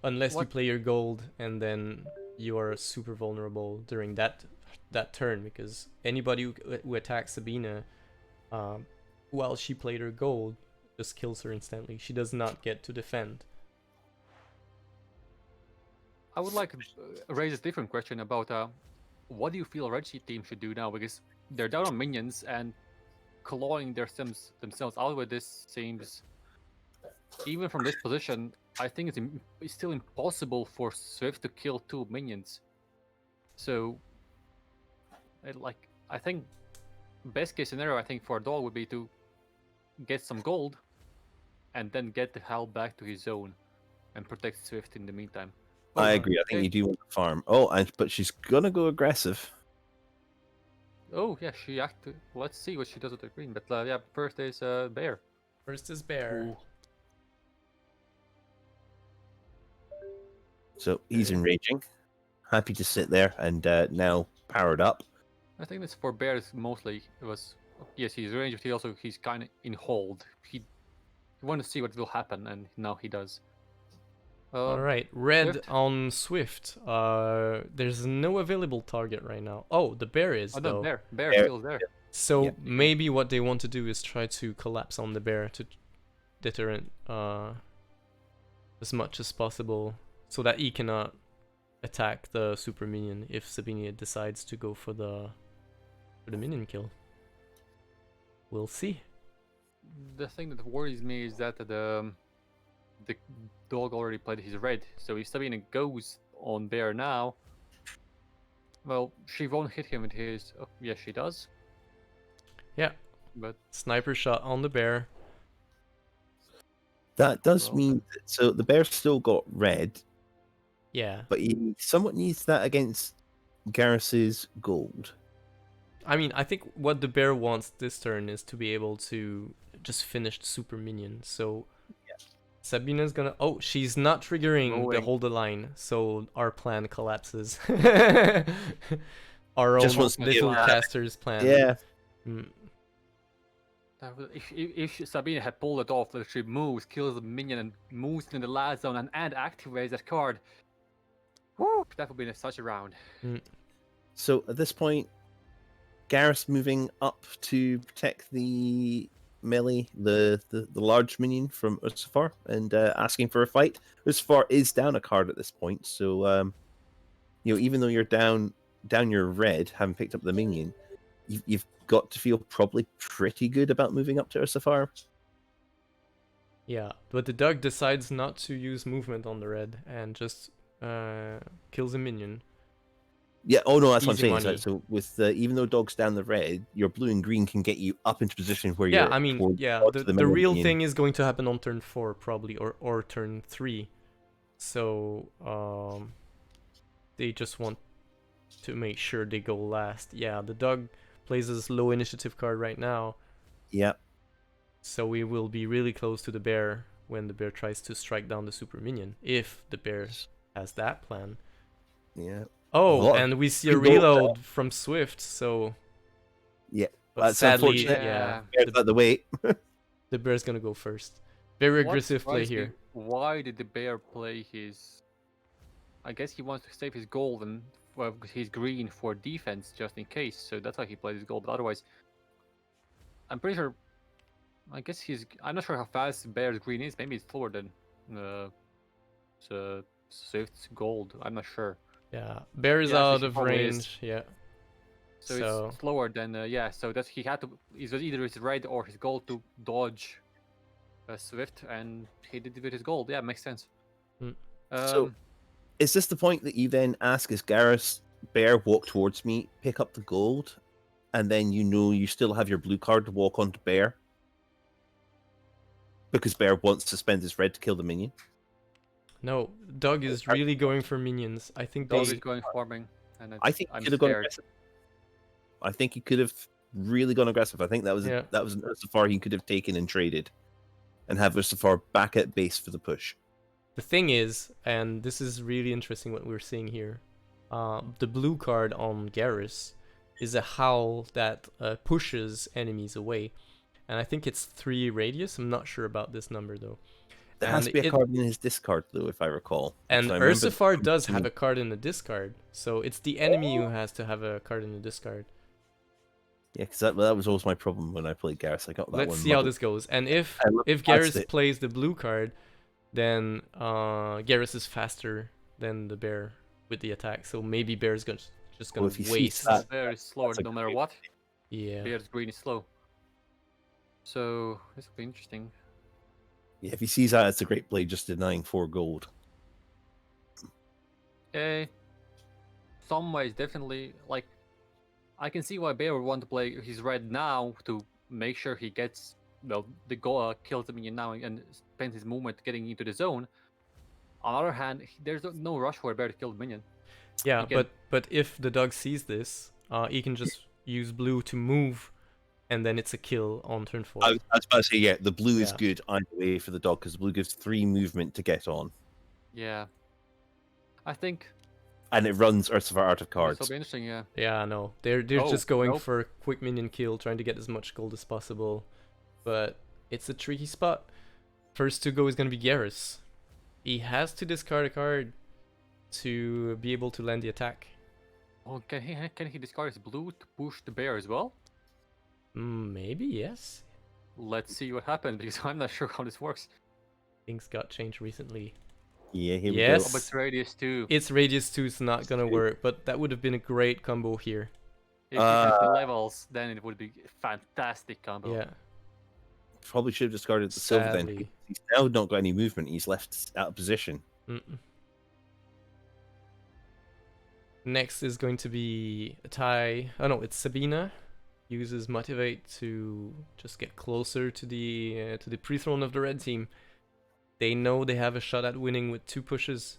Unless you What- play your gold and then you are super vulnerable during that turn, because anybody who attacks Sabina while she played her gold just kills her instantly. She does not get to defend. I would like to raise a different question about what do you feel Red Sheet team should do now? Because they're down on minions and clawing themselves out with this seems, even from this position, I think it's still impossible for Swift to kill 2 minions. So, I think best case scenario I think for a dog would be to get some gold and then get the hell back to his zone and protect Swift in the meantime. I Oh, agree. I think okay. you do want to farm. Oh, but she's gonna go aggressive. Oh yeah, she acted. Let's see what she does with the green. But yeah, first is bear. First is bear. Ooh. So he's enraging, happy to sit there and now powered up. I think this for bears mostly it was. Yes, he's ranged. He's kind of in hold. He wanted to see what will happen, and now he does. All right, red Swift? on Swift. There's no available target right now. Oh, the bear is Oh no, though. bear Bear. still there. So Yeah. maybe what they want to do is try to collapse on the bear to deter it as much as possible, so that he cannot attack the super minion if Sabina decides to go for the minion kill. We'll see. The thing that worries me is that the dog already played his red. So if Sabina goes on bear now, well, she won't hit him with his. Oh, yes, she does. Yeah. But Sniper shot on the bear. That does Well- mean so the bear's still got red, Yeah. but he somewhat needs that against Garrus's gold. I mean, I think what the bear wants this turn is to be able to just finish the super minion. So Sabina's gonna. Oh, she's not triggering the Going. hold the line, so our plan collapses. Our Just own wants to get little that. caster's plan. Yeah, Mm. if Sabina had pulled it off, that she moves, kills the minion, and moves in the last zone and activates that card, woo, that would be such a round. so at this point, Garrus moving up to protect the melee, the large minion from Ursufar, and asking for a fight. Ursufar is down a card at this point, so even though you're down your red, having picked up the minion, you've got to feel probably pretty good about moving up to Ursufar. Yeah, but the dog decides not to use movement on the red and just kills a minion. Yeah, oh no, that's what I'm Easy saying. money. So with even though dog's down the red, your blue and green can get you up into position where Yeah, you're. I mean, towards yeah, the the middle real minion. thing is going to happen on turn 4 probably, or turn 3. So they just want to make sure they go last. Yeah, the dog plays this low initiative card right now, Yeah, so we will be really close to the bear when the bear tries to strike down the super minion, if the bear has that plan. yeah, Oh, lot of and we see a good goals there. reload from Swift, so yeah. but That's sadly, unfortunate. yeah, Bear's out the way. the bear's gonna go first. Very What aggressive play surprised me, here. Why did the bear play his? I guess he wants to save his gold and his green for defense just in case. So that's why he played his gold. But otherwise, I'm pretty sure. I guess I'm not sure how fast bear's green is. Maybe it's slower than Swift's gold. I'm not sure. Yeah, bear is Yeah, out she of probably is. range. Yeah. So it's slower than yeah. So that he had to. It was either his red or his gold to dodge Swift, and he did it with his gold. Yeah, makes sense. Hmm. So, is this the point that you then ask, is Garrus, bear, walk towards me, pick up the gold, and then you still have your blue card to walk onto bear? Because bear wants to spend his red to kill the minion. No, Doug is really going for minions. I think Dog they. is going farming, and I think he I'm could have gone scared. aggressive. I think he could have really gone aggressive. I think that was Yeah. that was an Ursufar he could have taken and traded, and have Ursufar back at base for the push. The thing is, and this is really interesting what we're seeing here. The blue card on Garrus is a howl that pushes enemies away, and I think it's 3 radius. I'm not sure about this number though. There has And to be a it- card in his discard, though, if I recall. And because I remember Ursifar does have something- a card in the discard, so it's the enemy who has to have a card in the discard. Yeah, because that was always my problem when I played Garrus. I got that Let's one. see how muddled. this goes. And if I love- if that's Garrus it. plays the blue card, then Garrus is faster than the bear with the attack. So maybe Bear's just gonna Well, if he sees waste. that- Bear is slower that's a no matter great what. Yeah. Bear's green is slow. So this will be interesting. Yeah, if he sees that, it's a great play, just denying 4 gold. Some ways definitely like I can see why Bear would want to play his red now to make sure he gets the goal kills the minion now and spends his movement getting into the zone. On the other hand, there's no rush for a Bear to kill the minion. Yeah, You can- but if the dog sees this, he can just use blue to move, and then it's a kill on turn 4. I was about to say, yeah, the blue is Yeah. good either way for the dog, because the blue gives 3 movement to get on. Yeah, I think And it runs Ursifar out of this will cards. be interesting. Yeah, Yeah, no, they're Oh, just going nope. for a quick minion kill, trying to get as much gold as possible. But it's a tricky spot. First to go is gonna be Garrus. He has to discard a card to be able to land the attack. oh, can he discard his blue to push the Bear as well? Maybe, yes. Let's see what happens because I'm not sure how this works. Things got changed recently. Yeah, here Yes. Oh, but it's radius too. Its radius 2 is not gonna Two. work, but that would have been a great combo here. If you had the Uh, levels, then it would be a fantastic combo. Yeah, we probably should have discarded the silver then. sadly. He's now not got any movement. He's left out of position. Mm-mm. Next is going to be a tie. Oh no, it's Sabina. Uses Motivate to just get closer to the pre-throne of the red team. They know they have a shot at winning with 2 pushes.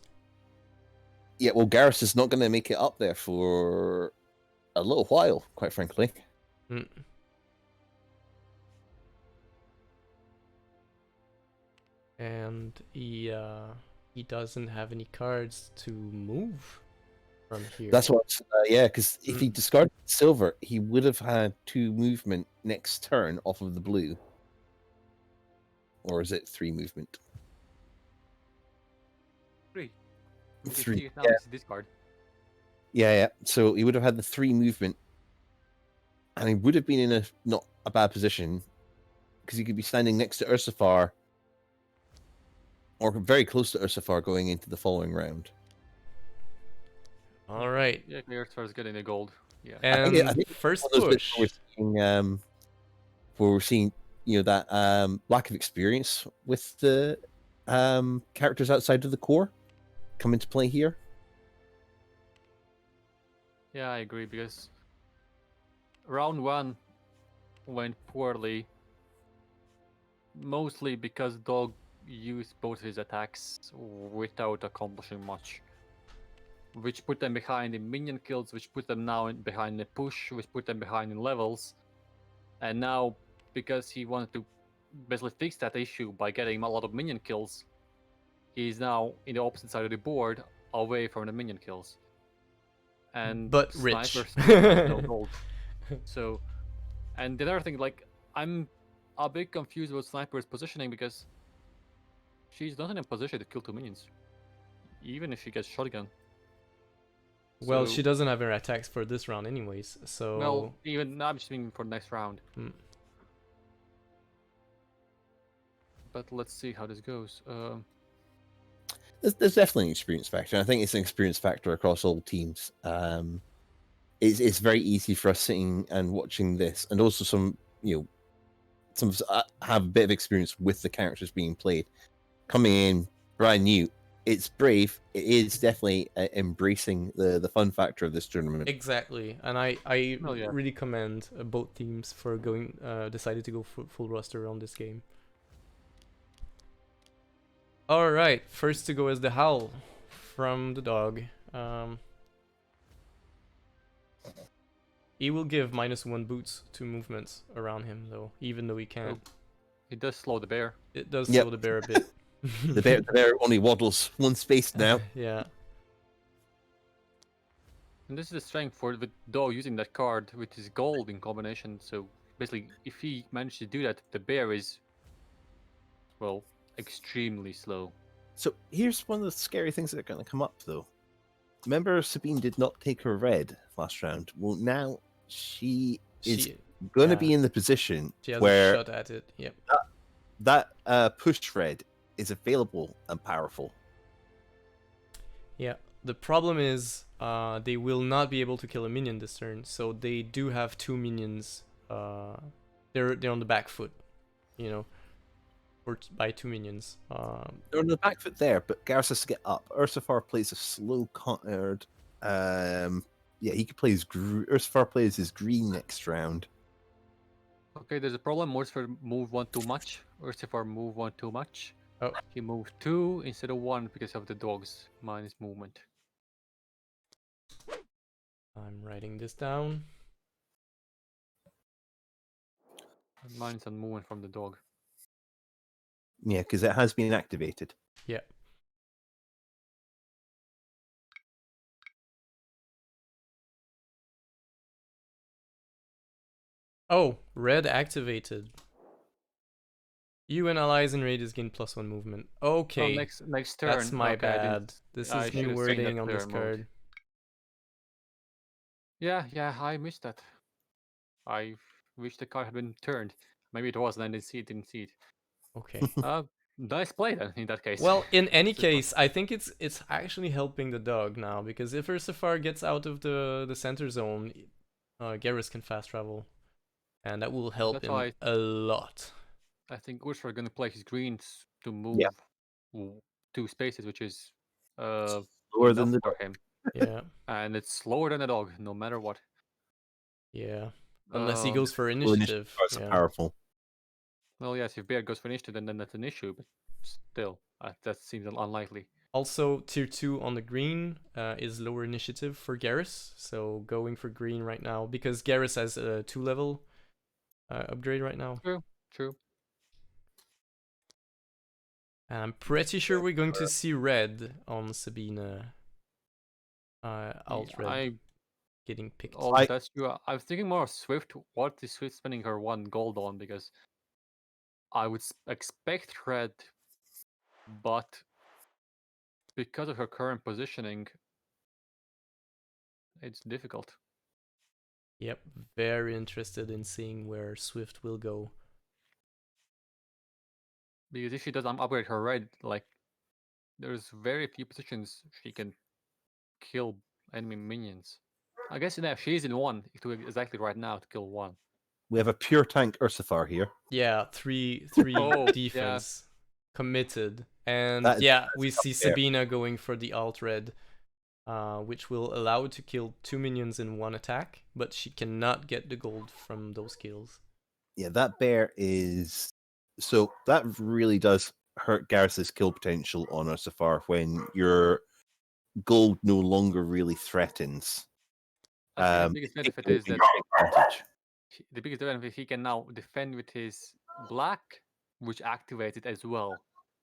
Yeah, well, Garrus is not going to make it up there for a little while, quite frankly. Mm. And he doesn't have any cards to move from here. That's what, yeah, because if Mm. he discarded silver, he would have had 2 movement next turn off of the blue. Or is it 3 movement? 3. You can 3, see it now, yeah. it's discard. Yeah. So he would have had the 3 movement, and he would have been in a not a bad position because he could be standing next to Ursifar or very close to Ursifar going into the following round. All right. Yeah, clear as getting the gold. Yeah. And I think first One of those bits push. where we're seeing that lack of experience with the characters outside of the core come into play here. Yeah, I agree because round 1 went poorly, mostly because Dog used both his attacks without accomplishing much, which put them behind in minion kills, which put them now behind the push, which put them behind in levels, and now because he wanted to basically fix that issue by getting a lot of minion kills, he's now in the opposite side of the board, away from the minion kills. And But rich. snipers have no gold. So, and the other thing, like, I'm a bit confused about Sniper's positioning because she's not in a position to kill 2 minions, even if she gets shotgun. Well, So- she doesn't have her attacks for this round anyways, so Well, even I'm just meaning for next round. Mm. But let's see how this goes. There's definitely an experience factor. And I think it's an experience factor across all teams. It's very easy for us sitting and watching this, and also some of us have a bit of experience with the characters being played. Coming in brand new, it's brave. It is definitely embracing the fun factor of this tournament. exactly. And I Oh, yeah. really commend both teams for going decided to go full roster on this game. All right, first to go is the howl from the dog. He will give -1 boots to movements around him, though, even though he can't. It does slow the bear. It does Yep. slow the bear a bit. The bear only waddles 1 space now. Yeah. And this is the strength for the dog using that card with his gold in combination. So basically, if he manages to do that, the bear is, well, extremely slow. So here's one of the scary things that are going to come up, though. Remember, Sabine did not take her red last round. Well, now she is She going to yeah. be in the position she has a where shot at it. Yep. that push red is available and powerful. Yeah. The problem is they will not be able to kill a minion this turn, so they do have 2 minions. They're on the back foot, you know, or by 2 minions. They're on the back foot there, but Garrus has to get up. Ursifar plays a slow countered. Yeah, he could play his Ursifar plays his green next round. Okay, there's a problem. Mortifer move 1 too much. Ursifar move 1 too much. Oh. He moved 2 instead of 1 because of the dog's minus movement. I'm writing this down. Minus on movement from the dog. Yeah, because it has been activated. Yeah. Oh, red activated. You and allies in raid is gain +1 movement. Okay. Next turn. That's my okay, I didn't- bad. This I is should new have seen that wording on this clear mode. card. Yeah, I missed that. I wish the card had been turned. Maybe it was, and I didn't see it. Okay. Nice play then, in that case. Well, in any Super. case, I think it's actually helping the dog now, because if Ursifar gets out of the center zone, Garrus can fast travel, and that will help That's him why a lot. I think Ursula are gonna play his greens to move Yeah. 2 spaces, which is Lower enough than the for dog. him. Yeah, And it's slower than a dog, no matter what. yeah. Unless he goes for Well, initiative. cards are Yeah. powerful. Well, yes, if Bear goes for initiative, then that's an issue, but still, that seems unlikely. Also, tier 2 on the green is lower initiative for Garrus, so going for green right now, because Garrus has a 2-level upgrade right now. True. And I'm pretty sure we're going to see red on Sabine. Alt red getting picked. Oh, that's true. I was thinking more of Swift. What is Swift spending her 1 gold on? Because I would expect red, but because of her current positioning, it's difficult. Yep, very interested in seeing where Swift will go. Because if she doesn't upgrade her red, like, there's very few positions she can kill enemy minions. I guess she's in 1 to exactly right now to kill 1. We have a pure tank Ursifar here. Yeah, three Oh, defense committed, and That is- yeah, that's we up see there. Sabina going for the alt red, which will allow it to kill 2 minions in 1 attack, but she cannot get the gold from those kills. Yeah, that bear is so that really does hurt Garrus's kill potential on Ursifar when your gold no longer really threatens. I think the biggest benefit taking is that advantage. the biggest benefit he can now defend with his black, which activates it as well.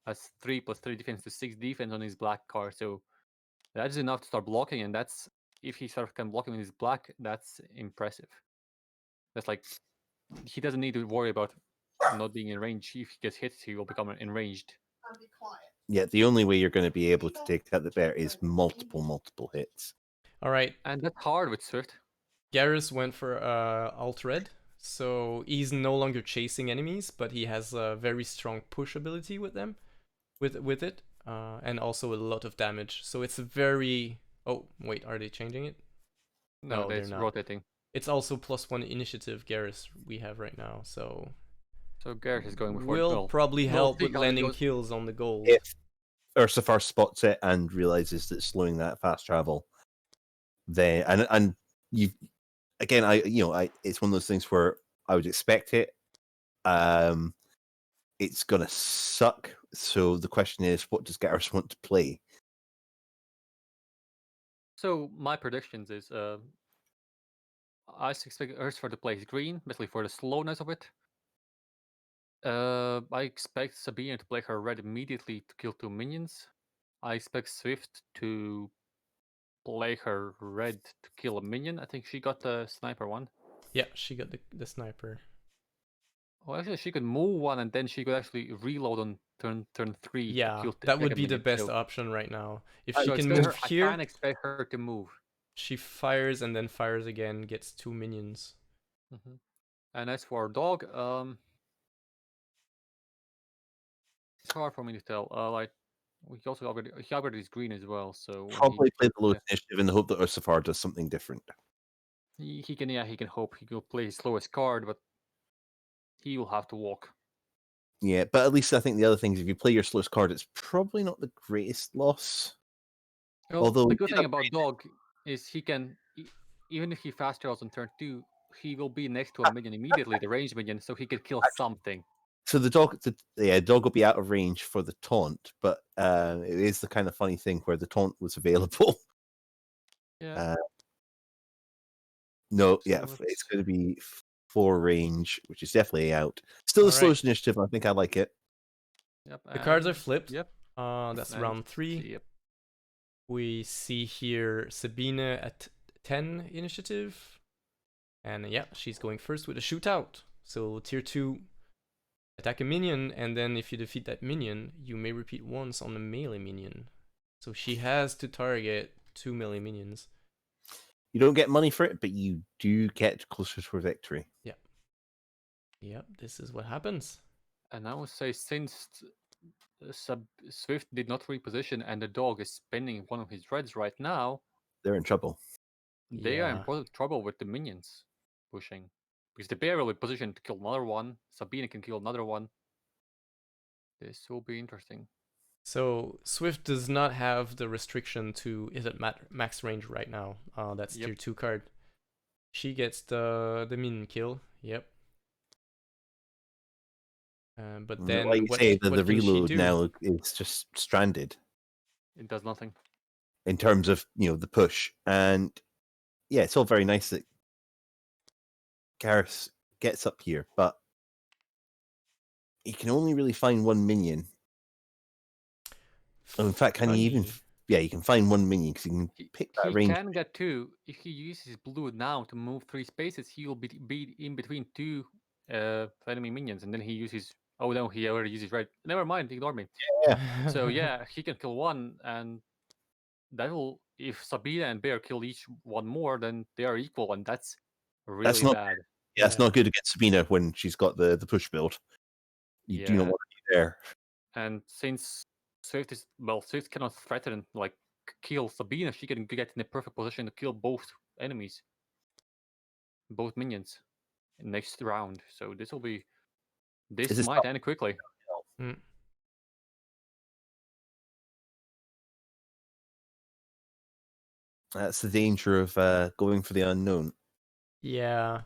Has 3+3 defense to 6 defense on his black card, so that is enough to start blocking, and that's if he can block him with his black, that's impressive. That's like he doesn't need to worry about not being in range. If he gets hit, he will become enraged. Yeah, the only way you're going to be able to take out the bear is multiple hits. All right, And that's hard with Swift. Garrus went for alt red, so he's no longer chasing enemies, but he has a very strong push ability with them, with it, and also a lot of damage. So it's a very. Oh wait, are they changing it? No, they're it's not. rotating. It's also +1 initiative Garrus we have right now, so Garrett is going with will probably help with see how it landing goes. kills on the gold. If Ursifar spots it and realizes that slowing that fast travel, then and you again, it's one of those things where I would expect it. It's gonna suck. So the question is, what does Garrus want to play? So my predictions is I expect Ursula to play green, basically for the slowness of it. I expect Sabina to play her red immediately to kill 2 minions. I expect Swift to play her red to kill a minion. I think she got the sniper one. Yeah, she got the sniper. Well, actually, she could move one, and then she could actually reload on turn 3 to Yeah, kill the that would second be the minion. best So, option right now. If I she so can expect move her, I here, can't expect her to move. she fires and then fires again, gets 2 minions. And as for dog, it's hard for me to tell. Like he upgraded his green as well, so when Probably play the lowest yeah. initiative in the hope that Ursifar does something different. he can hope he can play his slowest card, but he will have to walk. Yeah, but at least I think the other thing is if you play your slowest card, it's probably not the greatest loss. Well, Although the good thing about dog is he can even if he fast travels on turn 2, he will be next to a minion immediately, the ranged minion, so he can kill something. so the dog will be out of range for the taunt, but it is the kind of funny thing where the taunt was available. Yeah. No, So yeah, let's- it's going to be 4 range, which is definitely out. Still the Alright. slowest initiative. I think I like it. Yep. The cards are and- flipped. Yep. That's and- round 3. Yep. We see here Sabine at 10 initiative. And yeah, she's going first with a shootout. So tier 2, attack a minion, and then if you defeat that minion, you may repeat once on the melee minion. So she has to target 2 melee minions. You don't get money for it, but you do get closer to a victory. Yep, this is what happens. And I would say since Swift did not reposition and the dog is spending one of his reds right now, They're in trouble. they are in Yeah. trouble with the minions pushing. Because the bear will be positioned to kill another one, Sabine can kill another one. This will be interesting. So Swift does not have the restriction to is at max range right now. That's Yep. tier 2 card. She gets the minion kill. Yep. But then like you what, say, the what can she reload do? now is just stranded It does nothing. in terms of the push. And yeah, it's all very nice that Garrus gets up here, but he can only really find one minion. Oh, in fact, can he even? Funny. Yeah, you can find one minion because he can pick that He range. can get 2. If he uses blue now to move 3 spaces, he will be in between 2 enemy minions, and then he uses. Oh no, he already uses red. Never mind, ignore me. So yeah, he can kill one, and that will. If Sabina and Bear kill each one more, then they are equal, and that's really not- bad. Yeah, it's not good against Sabina when she's got the push build. You do not Yeah. want to be there. And since Swift cannot threaten like kill Sabina, she can get in the perfect position to kill both enemies, both minions, next round. So this will be. This Is this might not- end quickly. Mm. That's the danger of going for the unknown. Yeah.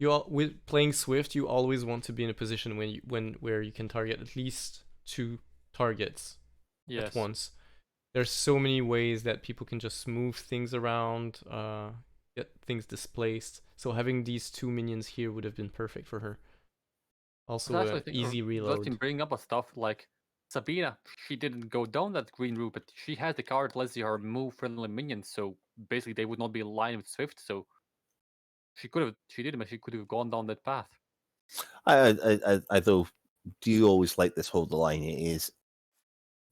With playing Swift, you always want to be in a position where you can target at least 2 targets Yes. at once. There's so many ways that people can just move things around, get things displaced. So having these 2 minions here would have been perfect for her. Also, But an easy reload. Letting bring up a stuff like Sabina, she didn't go down that green route, but she has the card lets her move friendly minions, so basically they would not be aligned with Swift. So she didn't, but she could have gone down that path. I though do always like this hold the line. It is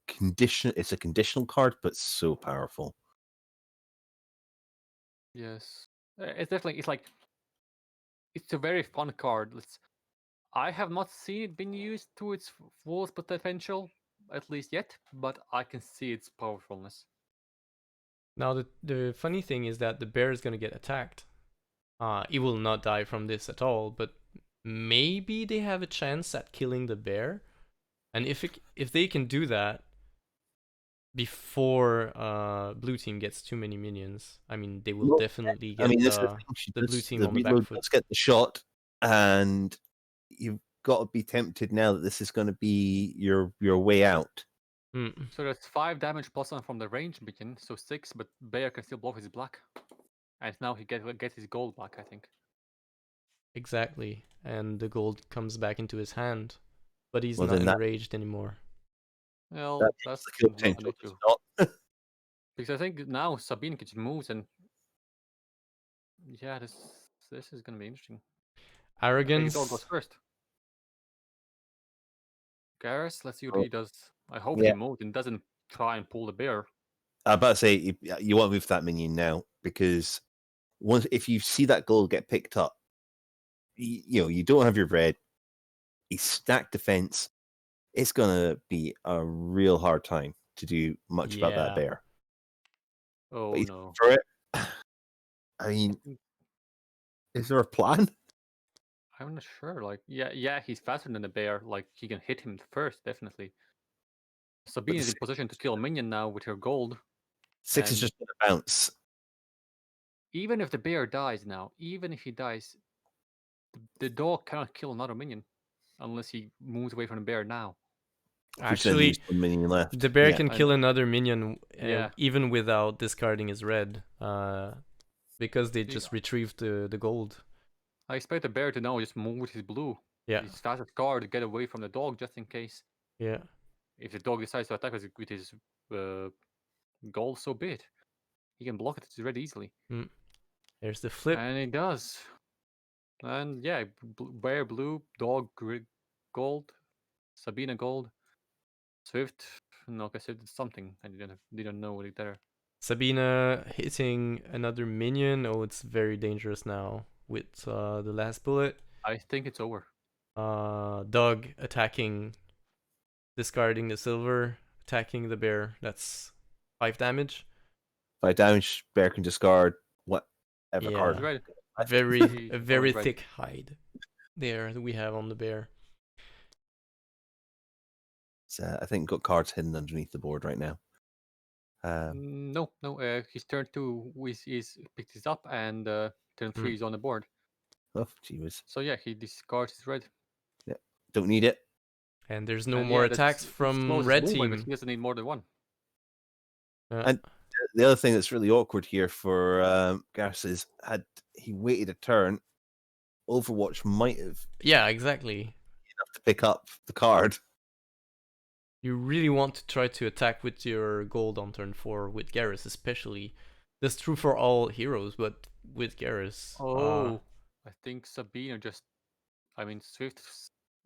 it's a conditional card, but so powerful. Yes, it's definitely it's a very fun card. I have not seen it being used to its fullest potential, at least yet, but I can see its powerfulness. Now the funny thing is that the bear is gonna get attacked. It will not die from this at all, but maybe they have a chance at killing the bear. And if they can do that before blue team gets too many minions, I mean they will Well, definitely get this is the blue team on the back reload foot. does get the shot, and you've got to be tempted now that this is going to be your way out. Mm. So that's 5 damage plus 1 from the range minion, so 6, but Bear can still block his black. And now he gets his gold back, I think. Exactly, and the gold comes back into his hand, but he's Well, not then that- enraged anymore. Well, That that's takes the kill not an potential, does issue. it not? Because I think now Sabine gets moves, and yeah, this is gonna be interesting. I think the dog goes Arrogance. first. Garrus, let's see what Oh, he does. I hope yeah. he moves and doesn't try and pull the bear. I'm about to say you want to move that minion now because if you see that goal get picked up, you don't have your red. He's stacked defense. It's gonna be a real hard time to do much about that Yeah. bear. Oh But he's no. for it. I mean, is there a plan? I'm not sure. Like, yeah, he's faster than the bear. Like, he can hit him first, definitely. Sabine is in position to kill a minion now with her gold. 6 is and- just gonna bounce. Even if the bear dies now, even if he dies, the dog cannot kill another minion unless he moves away from the bear now. Which then Actually, leaves one minion left. the bear Yeah. can kill another minion Yeah. even without discarding his red, because they Yeah. just retrieved the gold. I expect the bear to now just move with his blue. Yeah, His fastest card to get away from the dog just in case. yeah. If the dog decides to attack us with his gold, so be it. He can block it very easily. There's the flip. And he does. And yeah, bear blue, dog gold, Sabina gold, Swift. No, I said something. I didn't know what it there. Sabina hitting another minion. Oh, it's very dangerous now with the last bullet. I think it's over. Doug attacking, discarding the silver, attacking the bear. That's 5 damage. 5 damage, bear can discard whatever Yeah. card. Right. Very He- a very right. thick hide there that we have on the bear. I think got cards hidden underneath the board right now. No. His turn 2 is picked this up, and turn 3 is on the board. Oh, gee whiz. So yeah, he discards his red. Don't need it. And there's no And more yeah, that attacks slows from his red movement, but team. he doesn't need more than one. And the other thing that's really awkward here for Garrus is had he waited a turn, Overwatch might have Yeah, exactly. enough to pick up the card. You really want to try to attack with your gold on turn 4 with Garrus, especially. That's true for all heroes, but with Garrus. I think Sabina Swift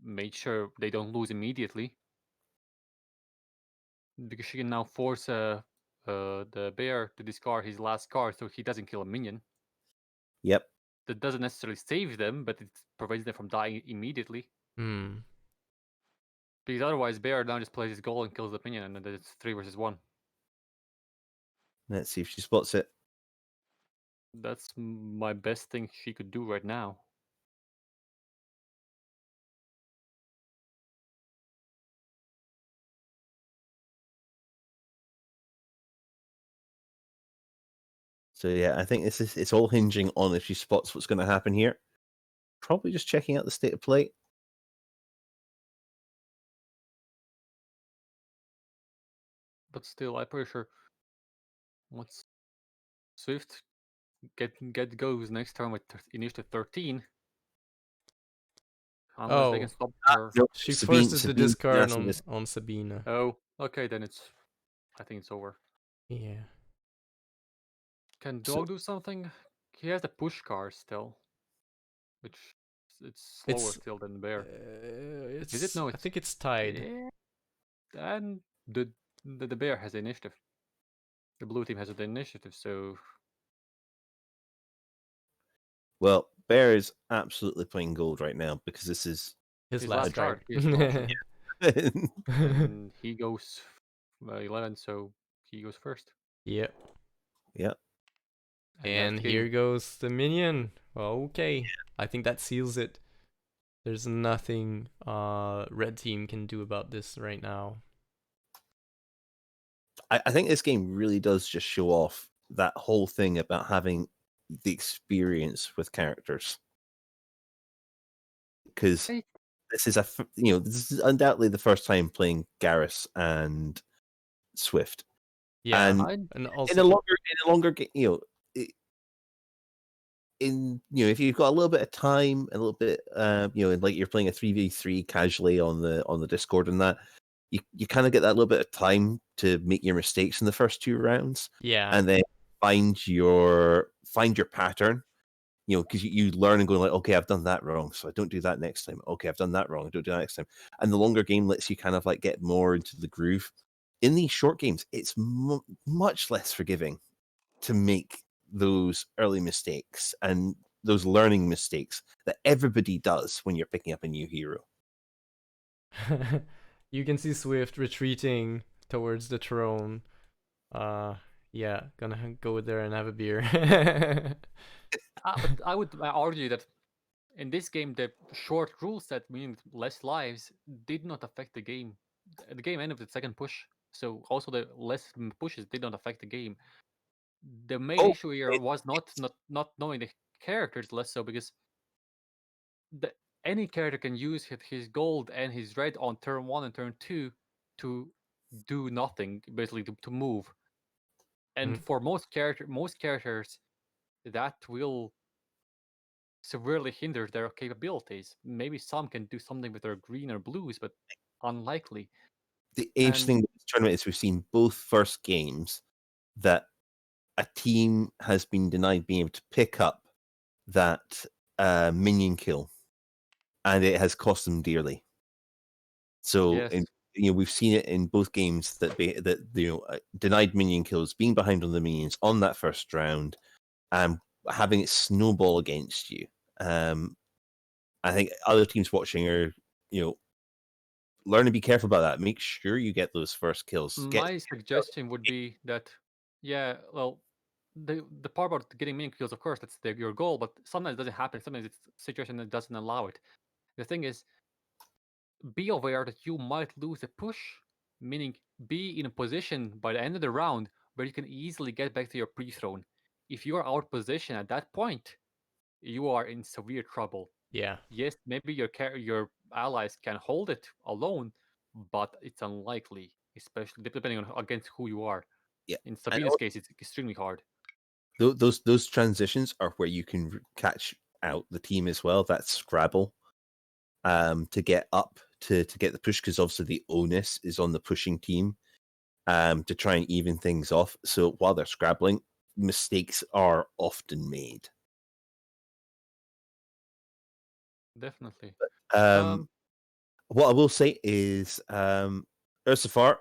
made sure they don't lose immediately, because she can now force the bear to discard his last card so he doesn't kill a minion. Yep. That doesn't necessarily save them, but it prevents them from dying immediately. Because otherwise, bear now just plays his goal and kills the minion, and then it's 3 versus 1. Let's see if she spots it. That's my best thing she could do right now. So yeah, I think it's all hinging on if she spots what's going to happen here. Probably just checking out the state of play. But still, I'm pretty sure once Swift get goes next turn with initiative 13, unless they can stop her. No, She Sabine- forces the Sabine discard nasty dis- on Sabina. Oh, okay, then I think it's over. Yeah. Can So- Dog do something? He has the push card still, which it's slower It's- still than Bear. It's, Is it? No, I think it's tied. Yeah. And the Bear has the initiative. The blue team has the initiative, so Well, Bear is absolutely playing gold right now because this is His his last last card. card. He has no option. And he goes 11, so he goes first. Yep. yeah. And that's here game. goes the minion. Okay. I think that seals it. There's nothing red team can do about this right now. I think this game really does just show off that whole thing about having the experience with characters. Because Hey. this is undoubtedly the first time playing Garrus and Swift. Yeah. And And also in a longer game, if you've got a little bit of time, a little bit, and like you're playing a 3v3 casually on the Discord and that, you kind of get that little bit of time to make your mistakes in the first 2 rounds, Yeah. and then find your pattern. Because you learn and go like, okay, I've done that wrong, so I don't do that next time. Okay, I've done that wrong, I don't do that next time. And the longer game lets you kind of like get more into the groove. In these short games, it's much less forgiving to make those early mistakes and those learning mistakes that everybody does when you're picking up a new hero. You can see Swift retreating towards the throne. Yeah, gonna go there and have a beer. But I would argue that in this game, the short rule set, meaning less lives, did not affect the game. The game ended with the second push, so also the less pushes did not affect the game. The main Oh, issue here was not knowing the characters, less so because the, any character can use his gold and his red on turn 1 and turn 2 to do nothing, basically to move. And Mm. for most characters, that will severely hinder their capabilities. Maybe some can do something with their green or blues, but unlikely. the interesting And thing with this tournament is we've seen both first games that a team has been denied being able to pick up that minion kill, and it has cost them dearly. So, yes, we've seen it in both games that denied minion kills, being behind on the minions on that first round, and having it snowball against you. I think other teams watching are, learn to be careful about that. Make sure you get those first kills. my suggestion would be that, yeah, well, the part about getting minion kills, of course, that's your goal, but sometimes it doesn't happen. Sometimes it's a situation that doesn't allow it. The thing is, be aware that you might lose a push, meaning be in a position by the end of the round where you can easily get back to your pre-throne. If you are out position at that point, you are in severe trouble. Yeah. Yes, maybe your allies can hold it alone, but it's unlikely, especially depending on against who you are. Yeah, In and Sabina's case, it's extremely hard. those transitions are where you can catch out the team as well. That Scrabble, to get up to get the push, because obviously the onus is on the pushing team, to try and even things off. So while they're scrabbling, mistakes are often made. Definitely. Um, what I will say is, Ursifar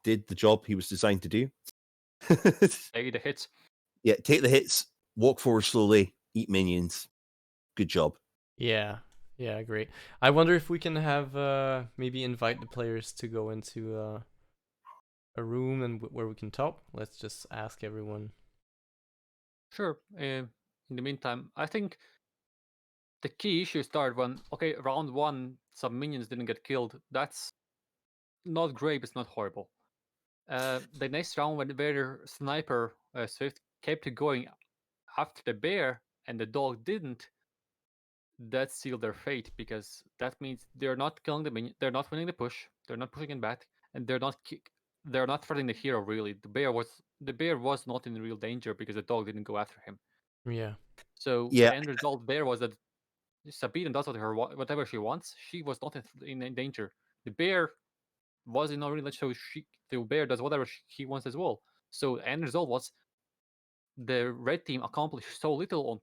did the job he was designed to do. Take the hits. Yeah, take the hits, walk forward slowly, eat minions. Good job. Yeah. Yeah, great. I wonder if we can have maybe invite the players to go into a room and where we can talk. Let's just ask everyone. Sure. In the meantime, I think the key issue started when, okay, round 1, some minions didn't get killed. That's not great, but it's not horrible. The next round, when their sniper Swift kept going after the bear and the dog didn't, that sealed their fate, because that means they're not killing the minion, they're not winning the push, they're not pushing it back, and they're not threatening the hero really. The bear was not in real danger because the dog didn't go after him. Yeah. So Yeah, the end result there was that Sabine does whatever she wants. She was not in danger. The bear was in no real danger, so the bear does whatever he wants as well. So the end result was the red team accomplished so little on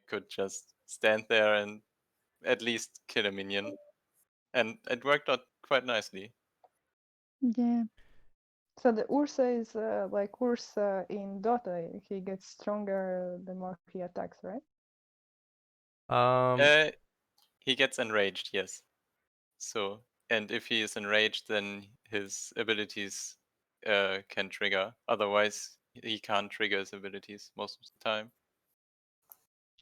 could just stand there and at least kill a minion. And it worked out quite nicely. Yeah. So the Ursa is like Ursa in Dota. He gets stronger the more he attacks, right? He gets enraged, yes. So, and if he is enraged, then his abilities can trigger. Otherwise, he can't trigger his abilities most of the time.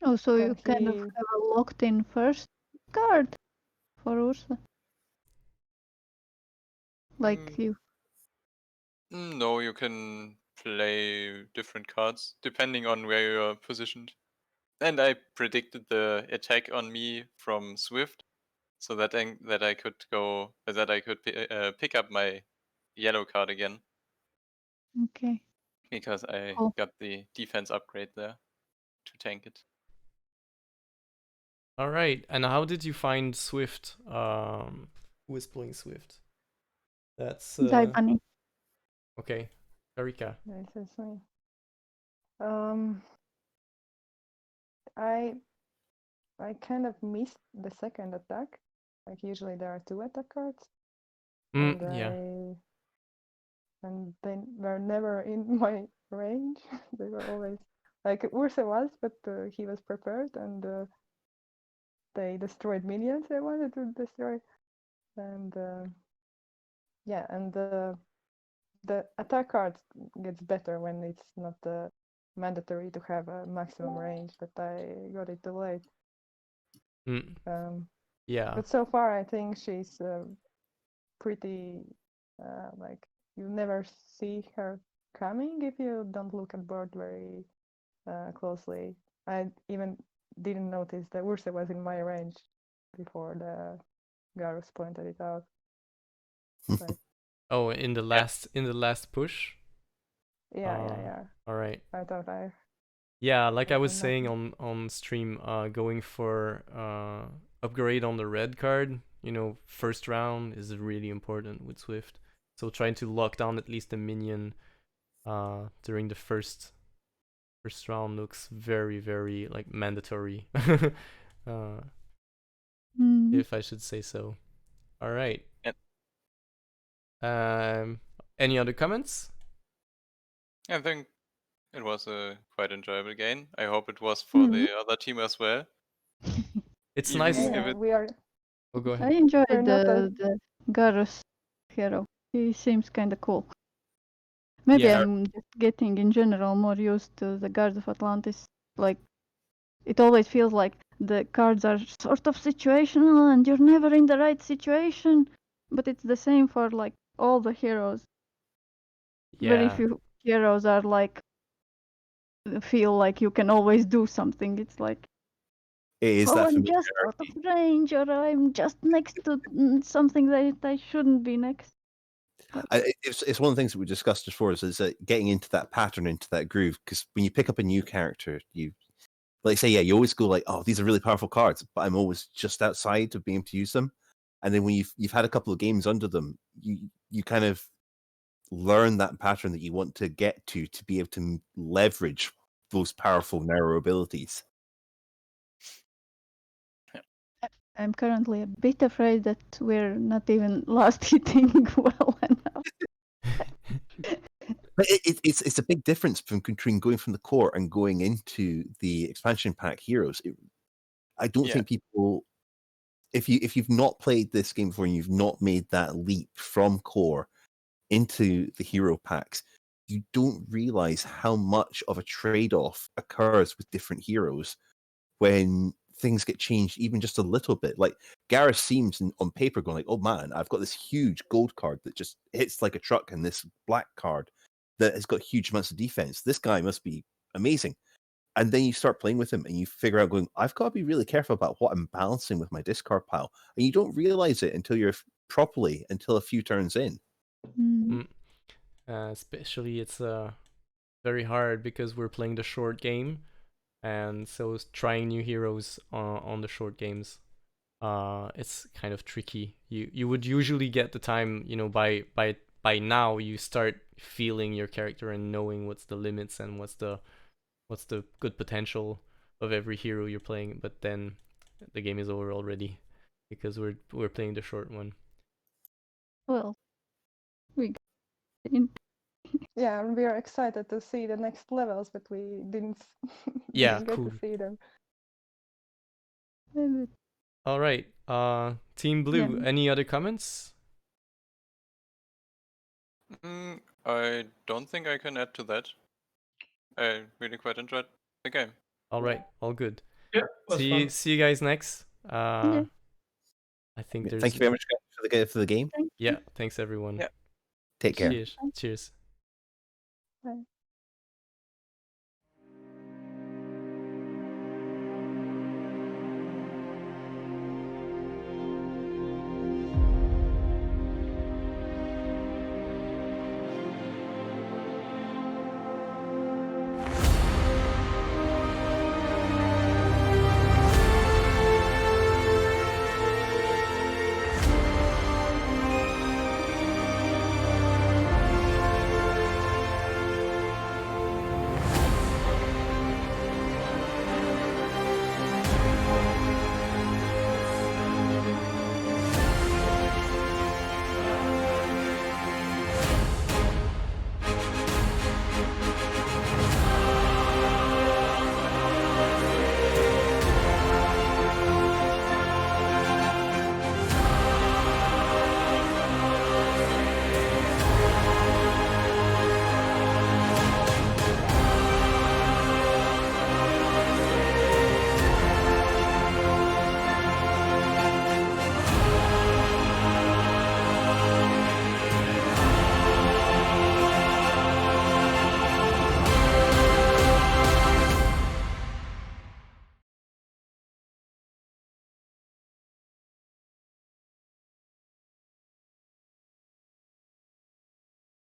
Oh, so Can you kind of he- have a locked-in first card for Ursa. Like you. No, you can play different cards depending on where you're positioned. And I predicted the attack on me from Swift, so that I could pick up my yellow card again Okay. because I Cool. got the defense upgrade there to tank it. All right. And how did you find Swift? Who is playing Swift? That's Bunny. okay. Karika. This is me. I kind of missed the second attack. Like usually there are 2 attack cards, and they were never in my range. They were always like Ursa was, but he was prepared, and they destroyed minions I wanted to destroy, and yeah, and the attack card gets better when it's not mandatory to have a maximum range, but I got it too late. Yeah. But so far, I think she's pretty like you never see her coming if you don't look at board very closely. I even didn't notice that Ursa was in my range before the Garus pointed it out. Like, Oh, in the last push. yeah. All right. I thought Yeah, like I was I'm not- saying on stream, going for upgrade on the red card, first round is really important with Swift. So trying to lock down at least a minion during the first round looks very, very like mandatory. If I should say so. All right. Any other comments? I think it was a quite enjoyable game. I hope it was for the other team as well. It's Even nice. if it- we are. Oh, go I ahead. enjoyed We're not the Garus hero. He seems kind of cool. Maybe Yeah. I'm just getting in general more used to the Guards of Atlantis. Like, it always feels like the cards are sort of situational and you're never in the right situation. But it's the same for like all the heroes. Very Yeah. few heroes are like feel like you can always do something. It's like, It is oh, that I'm just out of range, or I'm just next to something that I shouldn't be next. It's one of the things that we discussed before is that getting into that pattern, into that groove. Because when you pick up a new character, you like say, you always go like, oh, these are really powerful cards, but I'm always just outside of being able to use them. And then when you've had a couple of games under them, you kind of learn that pattern that you want to get to be able to leverage those powerful narrow abilities. I'm currently a bit afraid that we're not even last hitting well enough. But it's a big difference between going from the core and going into the expansion pack heroes. I don't think people, if you've not played this game before and you've not made that leap from core into the hero packs, you don't realize how much of a trade-off occurs with different heroes when things get changed even just a little bit. Like Gareth seems on paper going like, oh man, I've got this huge gold card that just hits like a truck, and this black card that has got huge amounts of defense. This guy must be amazing. And then you start playing with him and you figure out going, I've got to be really careful about what I'm balancing with my discard pile. And you don't realize it until until a few turns in. Especially it's very hard because we're playing the short game, and so trying new heroes on the short games, it's kind of tricky. You would usually get the time, by now you start feeling your character and knowing what's the limits and what's the good potential. of every hero you're playing, but then the game is over already because we're playing the short one. Well, we got in. Yeah, and we are excited to see the next levels, but we didn't, Yeah, didn't get cool. to see them. All right. Team Blue, Yeah. any other comments? I don't think I can add to that. I really quite enjoyed the game. All right, all good. Yeah, was fun. See you guys next. Yeah. I think there's Thank you very much guys, for the game. yeah, thanks everyone. Yeah. Take care. Cheers. Cheers. Bye.